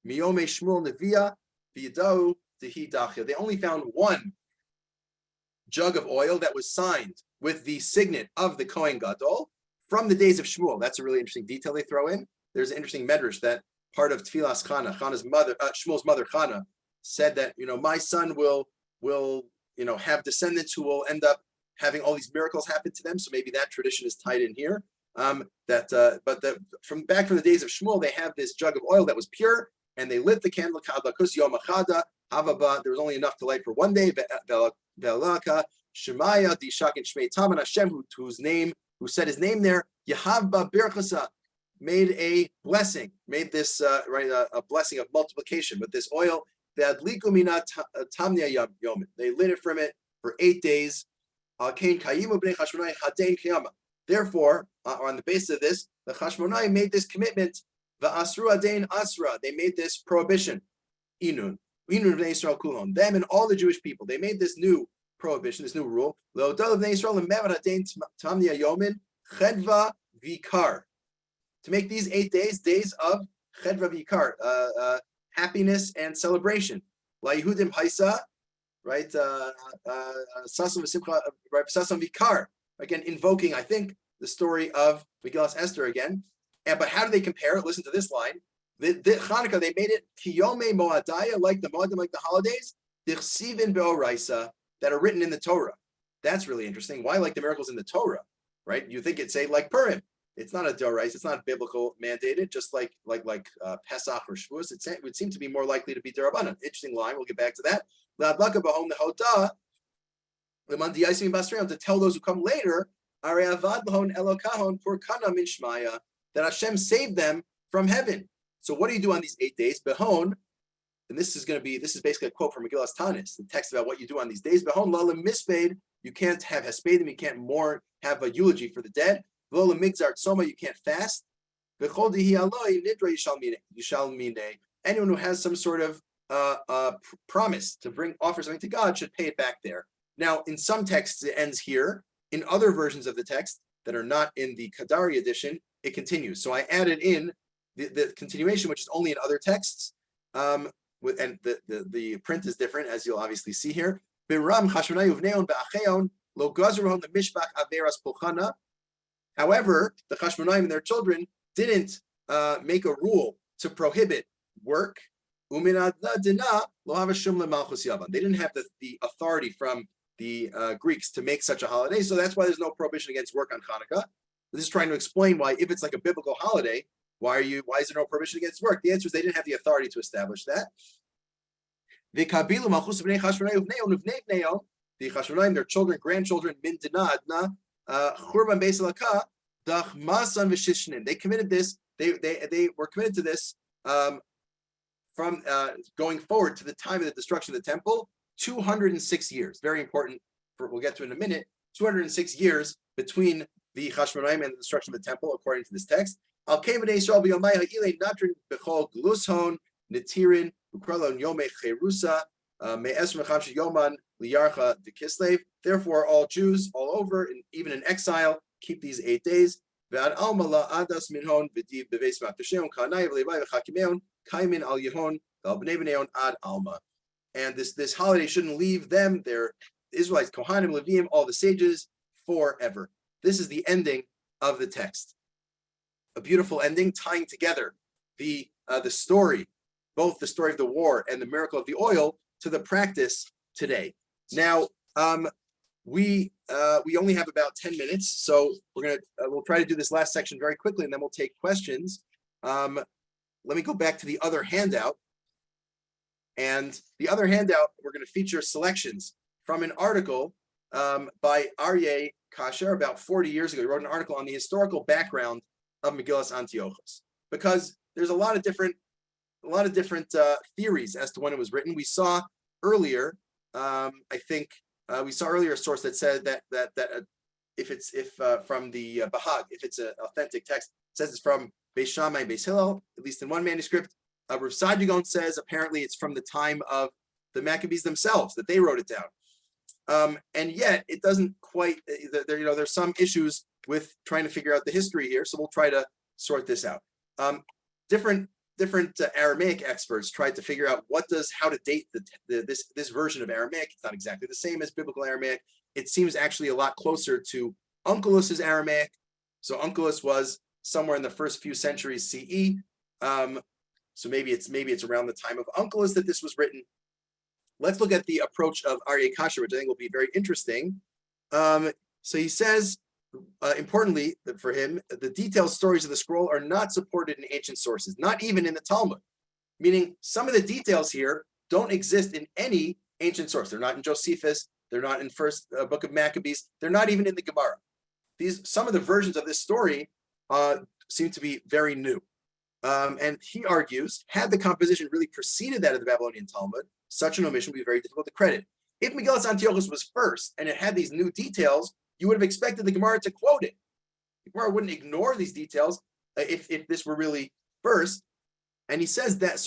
Miyome shmuel nevia v'yadau dehi dachya. They only found one jug of oil that was signed with the signet of the Kohen Gadol from the days of Shmuel. That's a really interesting detail they throw in. There's an interesting medrash that part of Tfilas Chana, Chana's mother, Shmuel's mother Chana, said that my son will have descendants who will end up having all these miracles happen to them. So maybe that tradition is tied in here. From the days of Shmuel, they have this jug of oil that was pure, and they lit the candle. There was only enough to light for one day. Shemaya Dishak and Shmei Taman Hashem, who said his name there, Yehavba Birchasa, made a blessing, made this a blessing of multiplication with this oil. They lit it from it for 8 days. Therefore, on the basis of this, the Chashmonai made this commitment. V'asru adain asra. They made this prohibition. Inun bnei Yisrael kulon. Them and all the Jewish people. They made this new prohibition, this new rule. Le'odal bnei Yisrael lemevad adain tamnia yomin chedva vikar. To make these 8 days, days of chedva vikar, happiness and celebration. La Yehudim Haisa, right? Sasam v'simcha, right? Sasam vikar. Again, invoking, I think, the story of Megillas Esther again. But how do they compare? Listen to this line. The Hanukkah, they made it kiyome moadaya, like the moadim, like the holidays, dichsivin beoraisa, that are written in the Torah. That's really interesting. Why like the miracles in the Torah, right? You think it'd say like Purim. It's not a dorais. It's not biblical mandated, just like Pesach or Shavuos. It would seem to be more likely to be derabanan. Interesting line. We'll get back to that. To tell those who come later, that Hashem saved them from heaven. So what do you do on these 8 days? Behon, and this is basically a quote from Megillas Tanis, the text about what you do on these days. Behon lalim misped, you can't have hespedim, you can't have a eulogy for the dead. V'lo migzar tsoma, you can't fast. V'chol dihi aloi nidra yishalmine. Anyone who has some sort of promise to offer something to God should pay it back there. Now, in some texts, it ends here. In other versions of the text that are not in the Kadari edition, it continues. So I added in the continuation, which is only in other texts. And the print is different, as you'll obviously see here. However, the Chashmonaim and their children didn't make a rule to prohibit work. They didn't have the authority from the Greeks to make such a holiday, so that's why there's no prohibition against work on Hanukkah. This is trying to explain why, if it's like a biblical holiday, why is there no prohibition against work? The answer is they didn't have the authority to establish that. The Chashmonaim, their children, grandchildren, min dinadna, churban beis halakah, dach masan v'shishnin. They committed this. They were committed to this from going forward to the time of the destruction of the temple. 206 years. Very important. We'll get to in a minute. 206 years between the Chashmonaim and the destruction of the temple, according to this text. Al kevei Yisrael b'yomai ha'ilei natrin b'chol glushon netirin ukralon yomei cherusa me'esr mechamshi yoman liyarcha dekislev. Therefore, all Jews all over, and even in exile, keep these 8 days. Ve'ad alma la adas minhon v'div beveis makdasheon ka'anai v'levai v'chakimeon kaimin al yehon v'al b'nei b'neon ad alma. And this holiday shouldn't leave them, their Israelites, Kohanim, Leviim, all the sages, forever. This is the ending of the text. A beautiful ending, tying together the story, both the story of the war and the miracle of the oil, to the practice today. Now, we only have about 10 minutes, so we'll try to do this last section very quickly, and then we'll take questions. Let me go back to the other handout. And the other handout, we're going to feature selections from an article by Aryeh Kasher about 40 years ago. He wrote an article on the historical background of Megillas Antiochus, because there's a lot of different theories as to when it was written. We saw earlier, we saw earlier a source that said that if from the Bahag, if it's an authentic text, it says it's from Beis Shammai, Beis Hillel, at least in one manuscript. Rav Sadigon says apparently it's from the time of the Maccabees themselves that they wrote it down, and yet it doesn't quite. There's some issues with trying to figure out the history here, so we'll try to sort this out. Different Aramaic experts tried to figure out how to date this version of Aramaic. It's not exactly the same as biblical Aramaic. It seems actually a lot closer to Onkelos' Aramaic. So Onkelos was somewhere in the first few centuries CE. So maybe it's around the time of Onkelos that this was written. Let's look at the approach of Aryeh Kasher, which I think will be very interesting. So he says, importantly for him, the detailed stories of the scroll are not supported in ancient sources, not even in the Talmud. Meaning some of the details here don't exist in any ancient source. They're not in Josephus. They're not in first book of Maccabees. They're not even in the Gemara. Some of the versions of this story seem to be very new. And he argues, had the composition really preceded that of the Babylonian Talmud, such an omission would be very difficult to credit. If Megillas Antiochus was first and it had these new details, you would have expected the Gemara to quote it. The Gemara wouldn't ignore these details if this were really first. And he says that,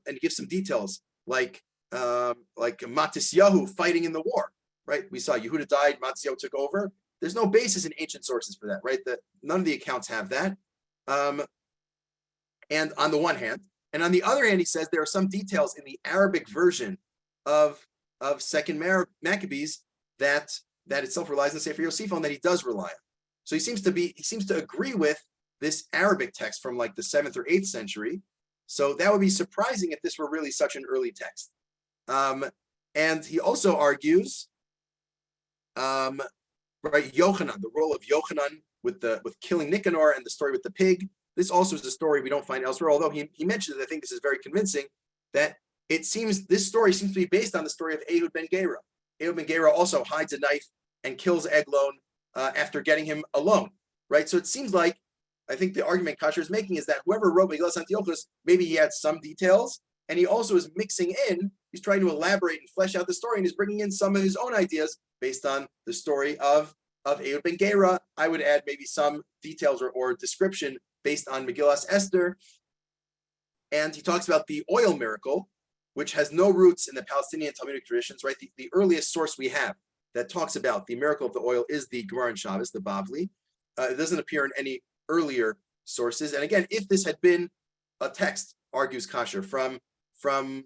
and he gives some details like Matisyahu fighting in the war, right? We saw Yehuda died, Matisyahu took over. There's no basis in ancient sources for that, right? None of the accounts have that. And on the one hand, And on the other hand, he says there are some details in the Arabic version of Second Maccabees that itself relies on Sefer Yosef and that he does rely on. So he seems to agree with this Arabic text from like the 7th or 8th century. So that would be surprising if this were really such an early text. And he also argues, right, Yochanan, the role of Yochanan with killing Nicanor and the story with the pig. This also is a story we don't find elsewhere, although he mentions it. I think this is very convincing that it seems this story seems to be based on the story of Ehud ben Gera. Ehud ben Gera also hides a knife and kills Eglon after getting him alone, right? So it seems like, I think the argument Kasher is making is that whoever wrote Megillas Antiochus, maybe he had some details, and he also is mixing in, he's trying to elaborate and flesh out the story, and he's bringing in some of his own ideas based on the story of Ehud ben Gera. I would add maybe some details or description based on Megillas Esther. And he talks about the oil miracle, which has no roots in the Palestinian Talmudic traditions, right? The earliest source we have that talks about the miracle of the oil is the Gemara and Shabbos, the Bavli. It doesn't appear in any earlier sources. And again, if this had been a text, argues Kasher, from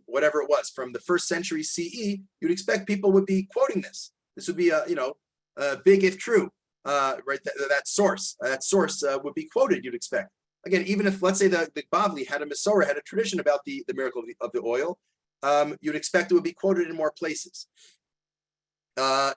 whatever it was, from the 1st century CE, you'd expect people would be quoting this. This would be a big if true, right? That source would be quoted, you'd expect. Again, even if, let's say, the Bavli had a Masorah, had a tradition about the miracle of the oil, you'd expect it would be quoted in more places. Since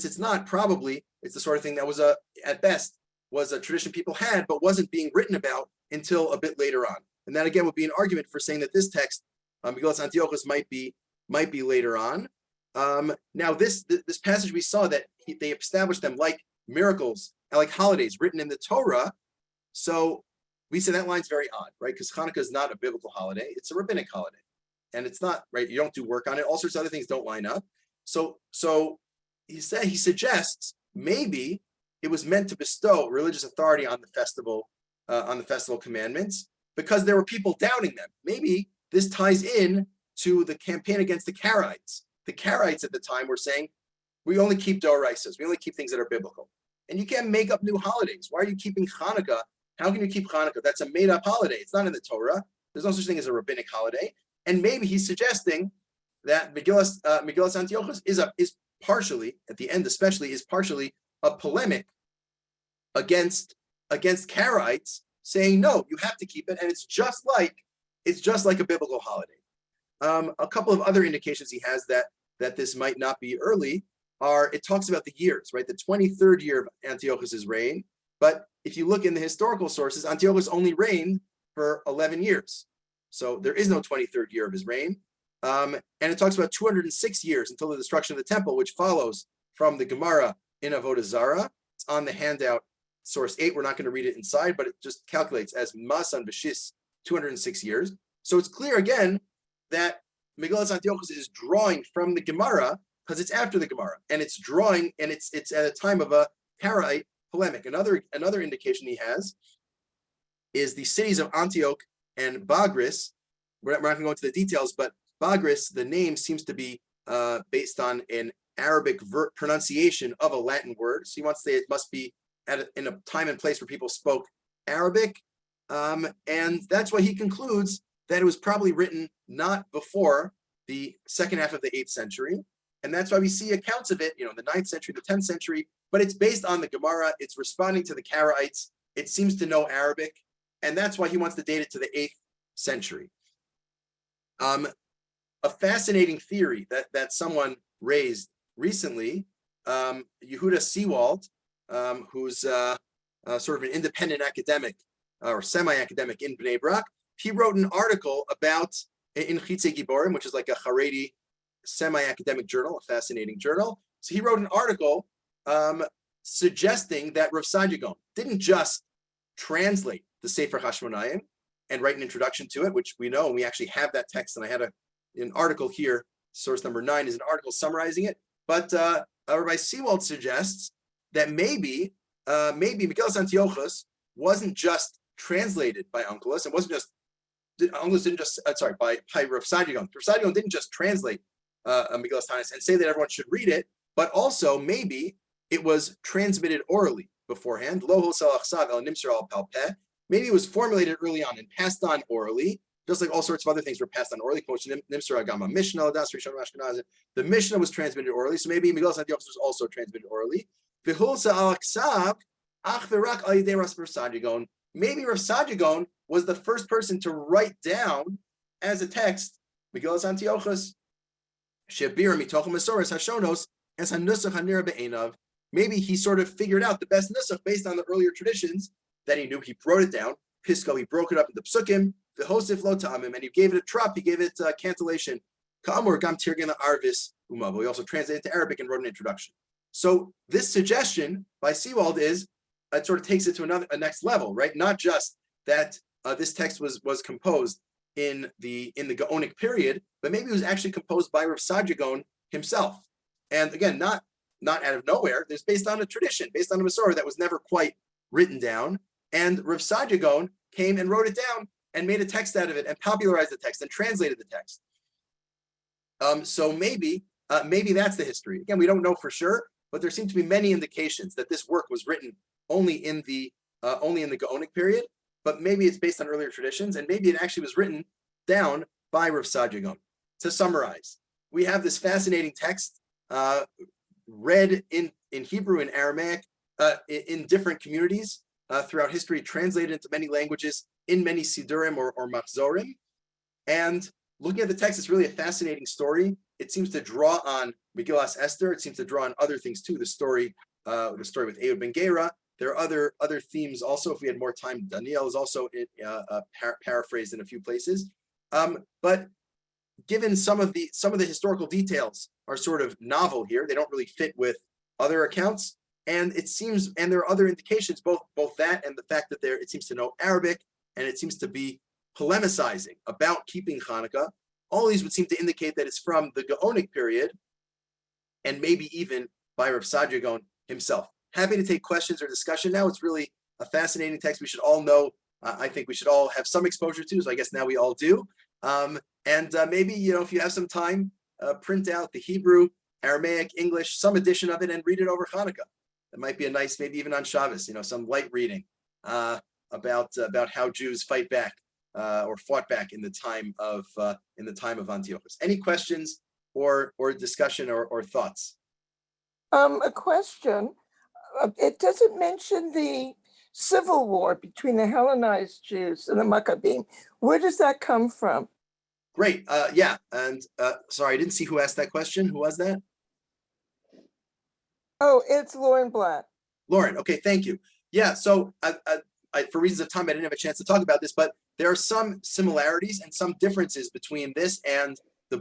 it's not, probably it's the sort of thing that was at best was a tradition people had, but wasn't being written about until a bit later on. And that again would be an argument for saying that this text, Megillas Antiochus, might be later on. Now this passage we saw that they established them like miracles, like holidays written in the Torah. So we say that line's very odd, right? Because Hanukkah is not a biblical holiday; it's a rabbinic holiday, and it's not, right. You don't do work on it. All sorts of other things don't line up. So he suggests maybe it was meant to bestow religious authority on the festival commandments because there were people doubting them. Maybe this ties in to the campaign against the Karaites. The Karaites at the time were saying, we only keep Doraisas, we only keep things that are biblical. And you can't make up new holidays. Why are you keeping Hanukkah? How can you keep Hanukkah? That's a made-up holiday. It's not in the Torah. There's no such thing as a rabbinic holiday. And maybe he's suggesting that Megillas Antiochus is partially, at the end especially, is partially a polemic against Karaites, saying, no, you have to keep it, and it's just like a biblical holiday. A couple of other indications he has that this might not be early are, it talks about the years, right? The 23rd year of Antiochus's reign. But if you look in the historical sources, Antiochus only reigned for 11 years. So there is no 23rd year of his reign. And it talks about 206 years until the destruction of the temple, which follows from the Gemara in Avodah Zarah. It's on the handout, source 8. We're not going to read it inside, but it just calculates as Masan Bashis, 206 years. So it's clear again that Megillas Antiochus is drawing from the Gemara because it's after the Gemara, and it's drawing, and it's at a time of a Karaite polemic. Another indication he has is the cities of Antioch and Bagris. We're not going to go into the details, but Bagris, the name seems to be based on an Arabic pronunciation of a Latin word. So he wants to say it must be in a time and place where people spoke Arabic. And that's why he concludes that it was probably written not before the second half of the 8th century. And that's why we see accounts of it, in the 9th century, the 10th century, but it's based on the Gemara. It's responding to the Karaites. It seems to know Arabic. And that's why he wants to date it to the 8th century. A fascinating theory that someone raised recently, Yehuda Seewald, who's sort of an independent academic or semi-academic in Bnei Brak, he wrote an article in Chitzei Giborim, which is like a Haredi semi-academic journal, a fascinating journal. So he wrote an article suggesting that Rav Saadia Gaon didn't just translate the Sefer Hashmonayim and write an introduction to it, which we know, and we actually have that text, and I had an article here, source number 9 is an article summarizing it, but Rabbi Seewald suggests that maybe Megillas Antiochus wasn't just translated by Onkelos, it wasn't just, Onkelos didn't just, by Rav Saadia Gaon. Rav Saadia Gaon didn't just translate Megillas Tanis and say that everyone should read it, but also maybe it was transmitted orally. beforehand. Maybe it was formulated early on and passed on orally, just like all sorts of other things were passed on orally. The Mishnah was transmitted orally, so maybe Megillas Antiochus was also transmitted orally. Maybe Rav Sajagon was the first person to write down as a text Megillas Antiochus. Maybe he sort of figured out the best nusach based on the earlier traditions that he knew. He wrote it down. Pisco, he broke it up into psukim. The hosif lo ta'amim, and he gave it a trop. He gave it cantillation. Ka'amur gam tirgin arvis umavo. He also translated it to Arabic and wrote an introduction. So this suggestion by Seewald is it sort of takes it to a next level, right? Not just that this text was composed in the Gaonic period, but maybe it was actually composed by Rav Sajagon himself. And again, not out of nowhere. It's based on a tradition, based on a Masorah that was never quite written down. And Rav Sajagon came and wrote it down and made a text out of it and popularized the text and translated the text. So maybe that's the history. Again, we don't know for sure, but there seem to be many indications that this work was written only in the Gaonic period. But maybe it's based on earlier traditions, and maybe it actually was written down by Rav Sajagon. To summarize, we have this fascinating text read in Hebrew and Aramaic in different communities throughout history, translated into many languages in many sidurim or machzorim. And looking at the text, it's really a fascinating story. It seems to draw on Megillas Esther. It seems to draw on other things too. The story with Ehud ben Gera. There are other themes also. If we had more time, Daniel is also paraphrased in a few places. But given some of the historical details are sort of novel here, they don't really fit with other accounts. And it seems, and there are other indications, both that and the fact that it seems to know Arabic, and it seems to be polemicizing about keeping Hanukkah. All these would seem to indicate that it's from the Gaonic period, and maybe even by Rav Sajagon himself. Happy to take questions or discussion now. It's really a fascinating text. We should all know. I think we should all have some exposure to. So I guess now we all do. Maybe if you have some time, print out the Hebrew, Aramaic, English, some edition of it, and read it over Hanukkah. It might be a nice, maybe even on Shabbos. Some light reading about how Jews fight back or fought back in the time of Antiochus. Any questions or discussion or thoughts?
A question. It doesn't mention the civil war between the Hellenized Jews and the Maccabees. Where does that come from?
Great. Yeah. And sorry, I didn't see who asked that question. Who was that?
Oh, it's Lauren Blatt.
Lauren. Okay. Thank you. Yeah. So for reasons of time, I didn't have a chance to talk about this, but there are some similarities and some differences between this and the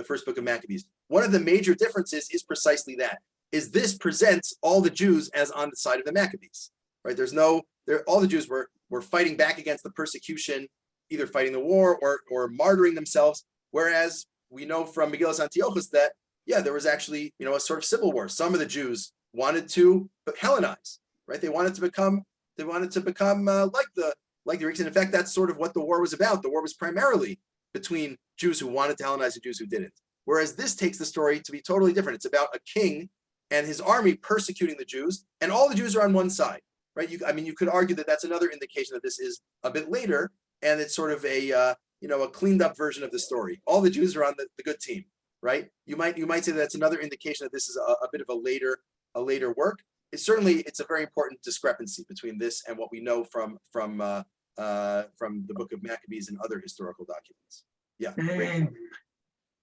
first book of Maccabees. One of the major differences is precisely that. Is this presents all the Jews as on the side of the Maccabees, right? All the Jews were fighting back against the persecution, either fighting the war or martyring themselves. Whereas we know from Megillas Antiochus that, there was actually, a sort of civil war. Some of the Jews wanted to Hellenize, right? They wanted to become like the Greeks. And in fact, that's sort of what the war was about. The war was primarily between Jews who wanted to Hellenize and Jews who didn't. Whereas this takes the story to be totally different. It's about a king and his army persecuting the Jews, and all the Jews are on one side, right? You could argue that that's another indication that this is a bit later, and it's sort of a cleaned up version of the story. All the Jews are on the good team, right? You might say that's another indication that this is a bit of a later work. It's a very important discrepancy between this and what we know from the book of Maccabees and other historical documents. Yeah.
And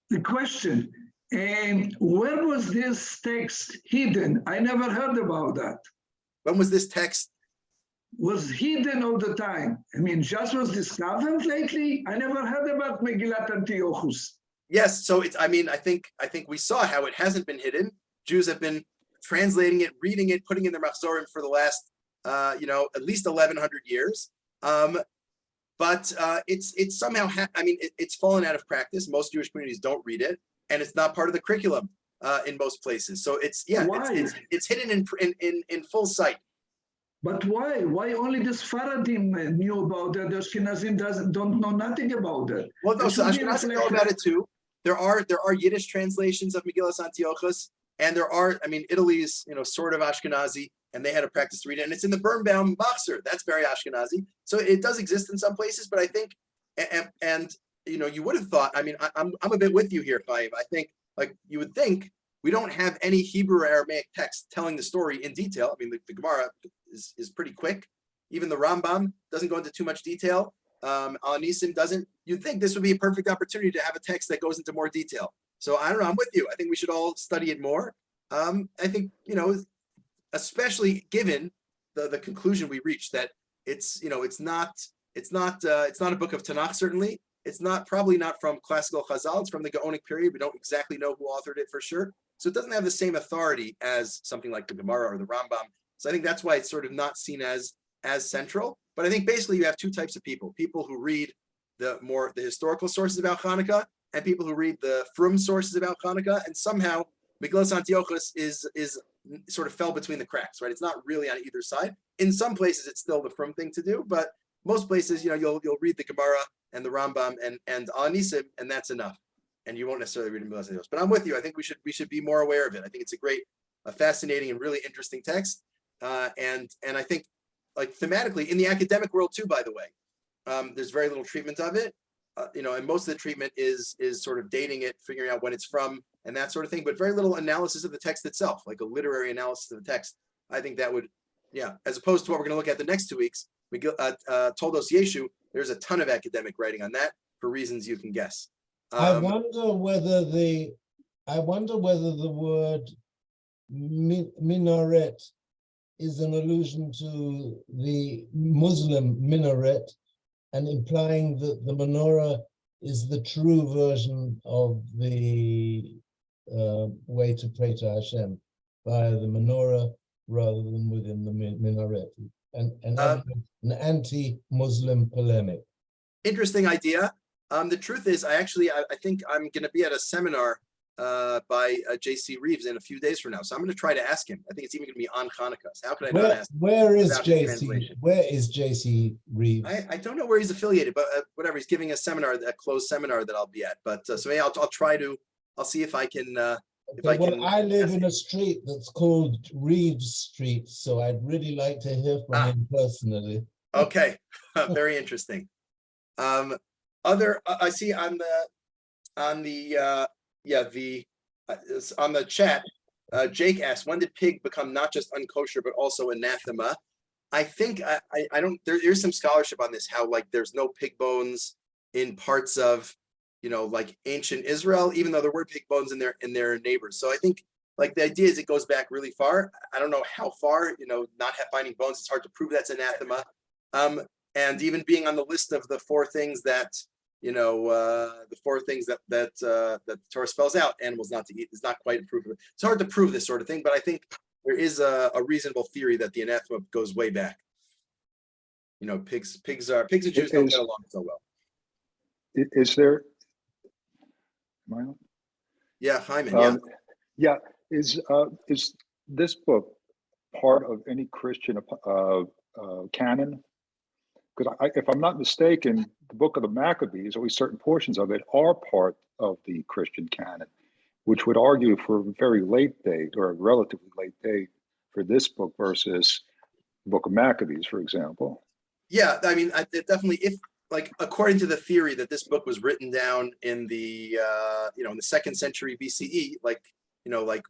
the question. Where was this text hidden? I never heard about that.
When was this text?
Was hidden all the time. Just was discovered lately. I never heard about Megillat Antiochus.
Yes, so I think we saw how it hasn't been hidden. Jews have been translating it, reading it, putting it in their machzorim for the last at least 1,100 years. But it's somehow it's fallen out of practice. Most Jewish communities don't read it. And it's not part of the curriculum in most places. So it's hidden in full sight.
But why? Why only the Sfaradim knew about it? The Ashkenazim don't know nothing about it.
Well, no, so Ashkenazim know about it too. There are Yiddish translations of Megillas Antiochus. And there are, I mean, Italy's, sort of Ashkenazi, and they had a practice to read it, and it's in the Birnbaum Machzor. That's very Ashkenazi. So it does exist in some places, but I think, and you would have thought, I mean, I'm a bit with you here, Chaim. I think, like, you would think we don't have any Hebrew or Aramaic text telling the story in detail. I mean, the Gemara is pretty quick. Even the Rambam doesn't go into too much detail. Al-Nisim doesn't. You'd think this would be a perfect opportunity to have a text that goes into more detail. So I don't know, I'm with you. I think we should all study it more. I think, especially given the conclusion we reached that it's not a book of Tanakh, certainly. It's probably not from classical Chazal, it's from the Gaonic period. We don't exactly know who authored it for sure. So it doesn't have the same authority as something like the Gemara or the Rambam. So I think that's why it's sort of not seen as central. But I think basically you have two types of people who read the historical sources about Hanukkah, and people who read the frum sources about Hanukkah, and somehow Megillas Antiochus is sort of fell between the cracks, right? It's not really on either side. In some places, it's still the frum thing to do, but most places, you'll read the Gemara and the Rambam and Al-Nisim, and that's enough. And you won't necessarily read Megillas Antiochus. But I'm with you. I think we should be more aware of it. I think it's a fascinating and really interesting text, and I think, like, thematically in the academic world too, by the way, there's very little treatment of it. And most of the treatment is sort of dating it, figuring out when it's from, and that sort of thing, but very little analysis of the text itself, like a literary analysis of the text. I think that would, as opposed to what we're going to look at the next 2 weeks, Toldos Yeshu, there's a ton of academic writing on that for reasons you can guess.
I wonder whether the word minaret is an allusion to the Muslim minaret, and implying that the menorah is the true version of the way to pray to Hashem via the menorah rather than within the minaret, and an anti-Muslim polemic.
Interesting idea. The truth is, I think I'm going to be at a seminar by J.C. Reeves in a few days from now. So I'm going to try to ask him. I think it's even going to be on Hanukkah. So how could I not ask him?
Where is J.C. Reeves?
I don't know where he's affiliated, but whatever. He's giving a seminar, a closed seminar that I'll be at. But so maybe I'll see if I can.
I live in a street that's called Reeves Street, so I'd really like to hear from him personally.
Okay, very interesting. I see on the chat, Jake asked, when did pig become not just unkosher but also anathema? I think I don't. There's some scholarship on this, how, like, there's no pig bones in parts of like ancient Israel, even though there were pig bones in their neighbors. So I think, like, the idea is it goes back really far. I don't know how far. Not finding bones, it's hard to prove that's anathema. And even being on the list of the four things that the Torah spells out, animals not to eat, is not quite proof. It's hard to prove this sort of thing, but I think there is a reasonable theory that the anathema goes way back. Pigs and Jews don't get along so well.
Is there? Am I on?
Yeah, Hyman.
Is this book part of any Christian canon? Because if I'm not mistaken, the book of the Maccabees, or at least certain portions of it, are part of the Christian canon, which would argue for a very late date, or a relatively late date, for this book versus the book of Maccabees, for example.
Yeah, I mean, it definitely, if, like, according to the theory that this book was written down in the in the 2nd century BCE, like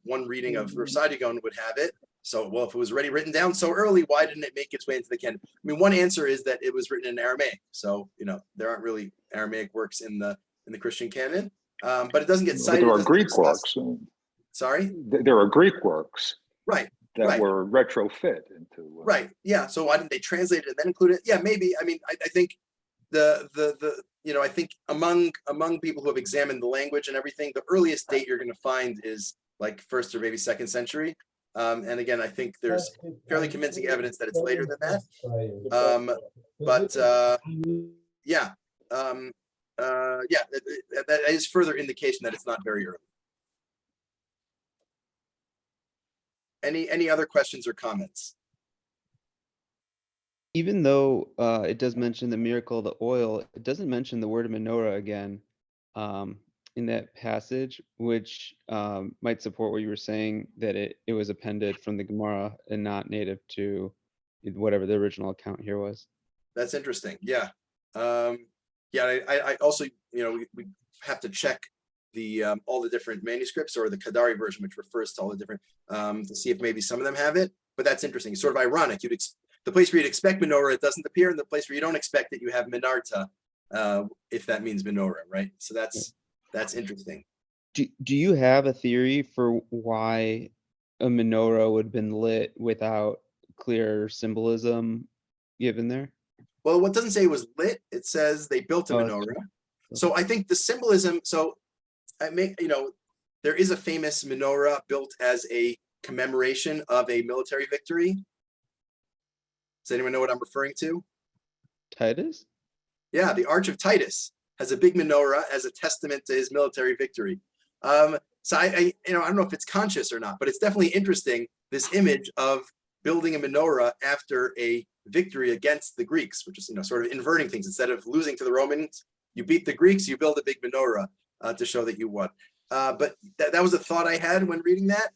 one reading of Sadigon would have it. So, well, if it was already written down so early, why didn't it make its way into the canon? I mean, one answer is that it was written in Aramaic. So, there aren't really Aramaic works in the Christian canon, but it doesn't get cited.
There are Greek works.
Sorry?
There are Greek works.
Right.
That were retrofit into.
Right. Yeah. So why didn't they translate it and then include it? Yeah, maybe. I mean, I think I think among people who have examined the language and everything, the earliest date you're going to find is like 1st or maybe 2nd century. And again, I think there's fairly convincing evidence that it's later than that. That is further indication that it's not very early. Any other questions or comments?
Even though it does mention the miracle of the oil, it doesn't mention the word menorah again. in that passage, which might support what you were saying, that it was appended from the Gemara and not native to whatever the original account here was.
That's interesting. Yeah. Yeah, I also, we have to check the all the different manuscripts, or the Kadari version, which refers to all the different, to see if maybe some of them have it. But that's interesting. It's sort of ironic. The place where you'd expect menorah, it doesn't appear, and the place where you don't expect it, you have minarta, if that means menorah, right? So that's interesting.
Do you have a theory for why a menorah would have been lit without clear symbolism given there?
Well, what doesn't say it was lit, it says they built a
Oh,
menorah. So I think the symbolism, there is a famous menorah built as a commemoration of a military victory. Does anyone know what I'm referring to?
Titus?
Yeah, the Arch of Titus has a big menorah as a testament to his military victory. So I don't know if it's conscious or not, but it's definitely interesting, this image of building a menorah after a victory against the Greeks, which is, sort of inverting things. Instead of losing to the Romans, you beat the Greeks, you build a big menorah to show that you won. But that was a thought I had when reading that,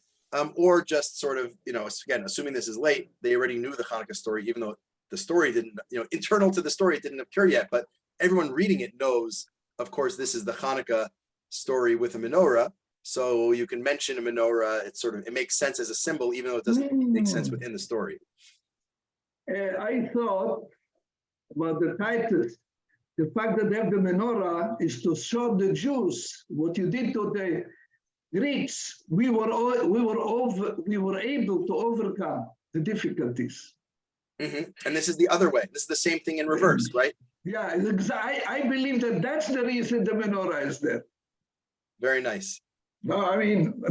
or just sort of, again, assuming this is late, they already knew the Hanukkah story, even though the story didn't, internal to the story, it didn't occur yet, but everyone reading it knows, of course, this is the Hanukkah story with a menorah. So you can mention a menorah. It makes sense as a symbol, even though it doesn't make sense within the story.
I thought about the Titus. The fact that they have the menorah is to show the Jews what you did to the Greeks. We were able to overcome the difficulties.
And this is the other way. This is the same thing in reverse, right?
Yeah, I believe that that's the reason the menorah is there.
Very nice.
No, I mean,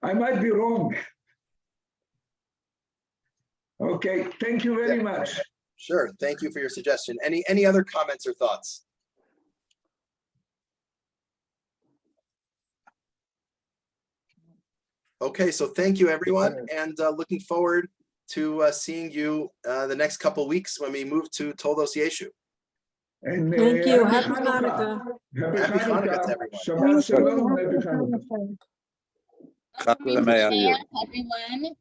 I might be wrong. Okay, thank you very much.
Sure. Thank you for your suggestion. Any other comments or thoughts? Okay, so thank you, everyone, and looking forward to seeing you the next couple weeks when we move to Toldos Yeshu.
And,
Thank you. Happy
Hanukkah.
Happy Hanukkah to everyone.
Shabbat Shalom. Happy Hanukkah.
Everyone.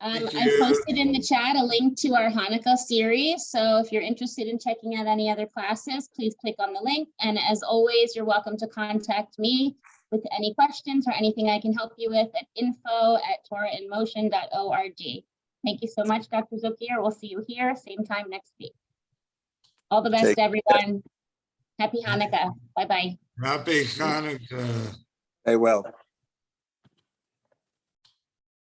Thank
I
you.
posted in the chat a link to our Hanukkah series. So if you're interested in checking out any other classes, please click on the link. And as always, you're welcome to contact me with any questions or anything I can help you with at info@torahinmotion.org. Thank you so much, Dr. Zuckier. We'll see you here, same time next week. All the best, everyone. Happy Hanukkah. Bye-bye.
Happy Hanukkah.
Hey, well.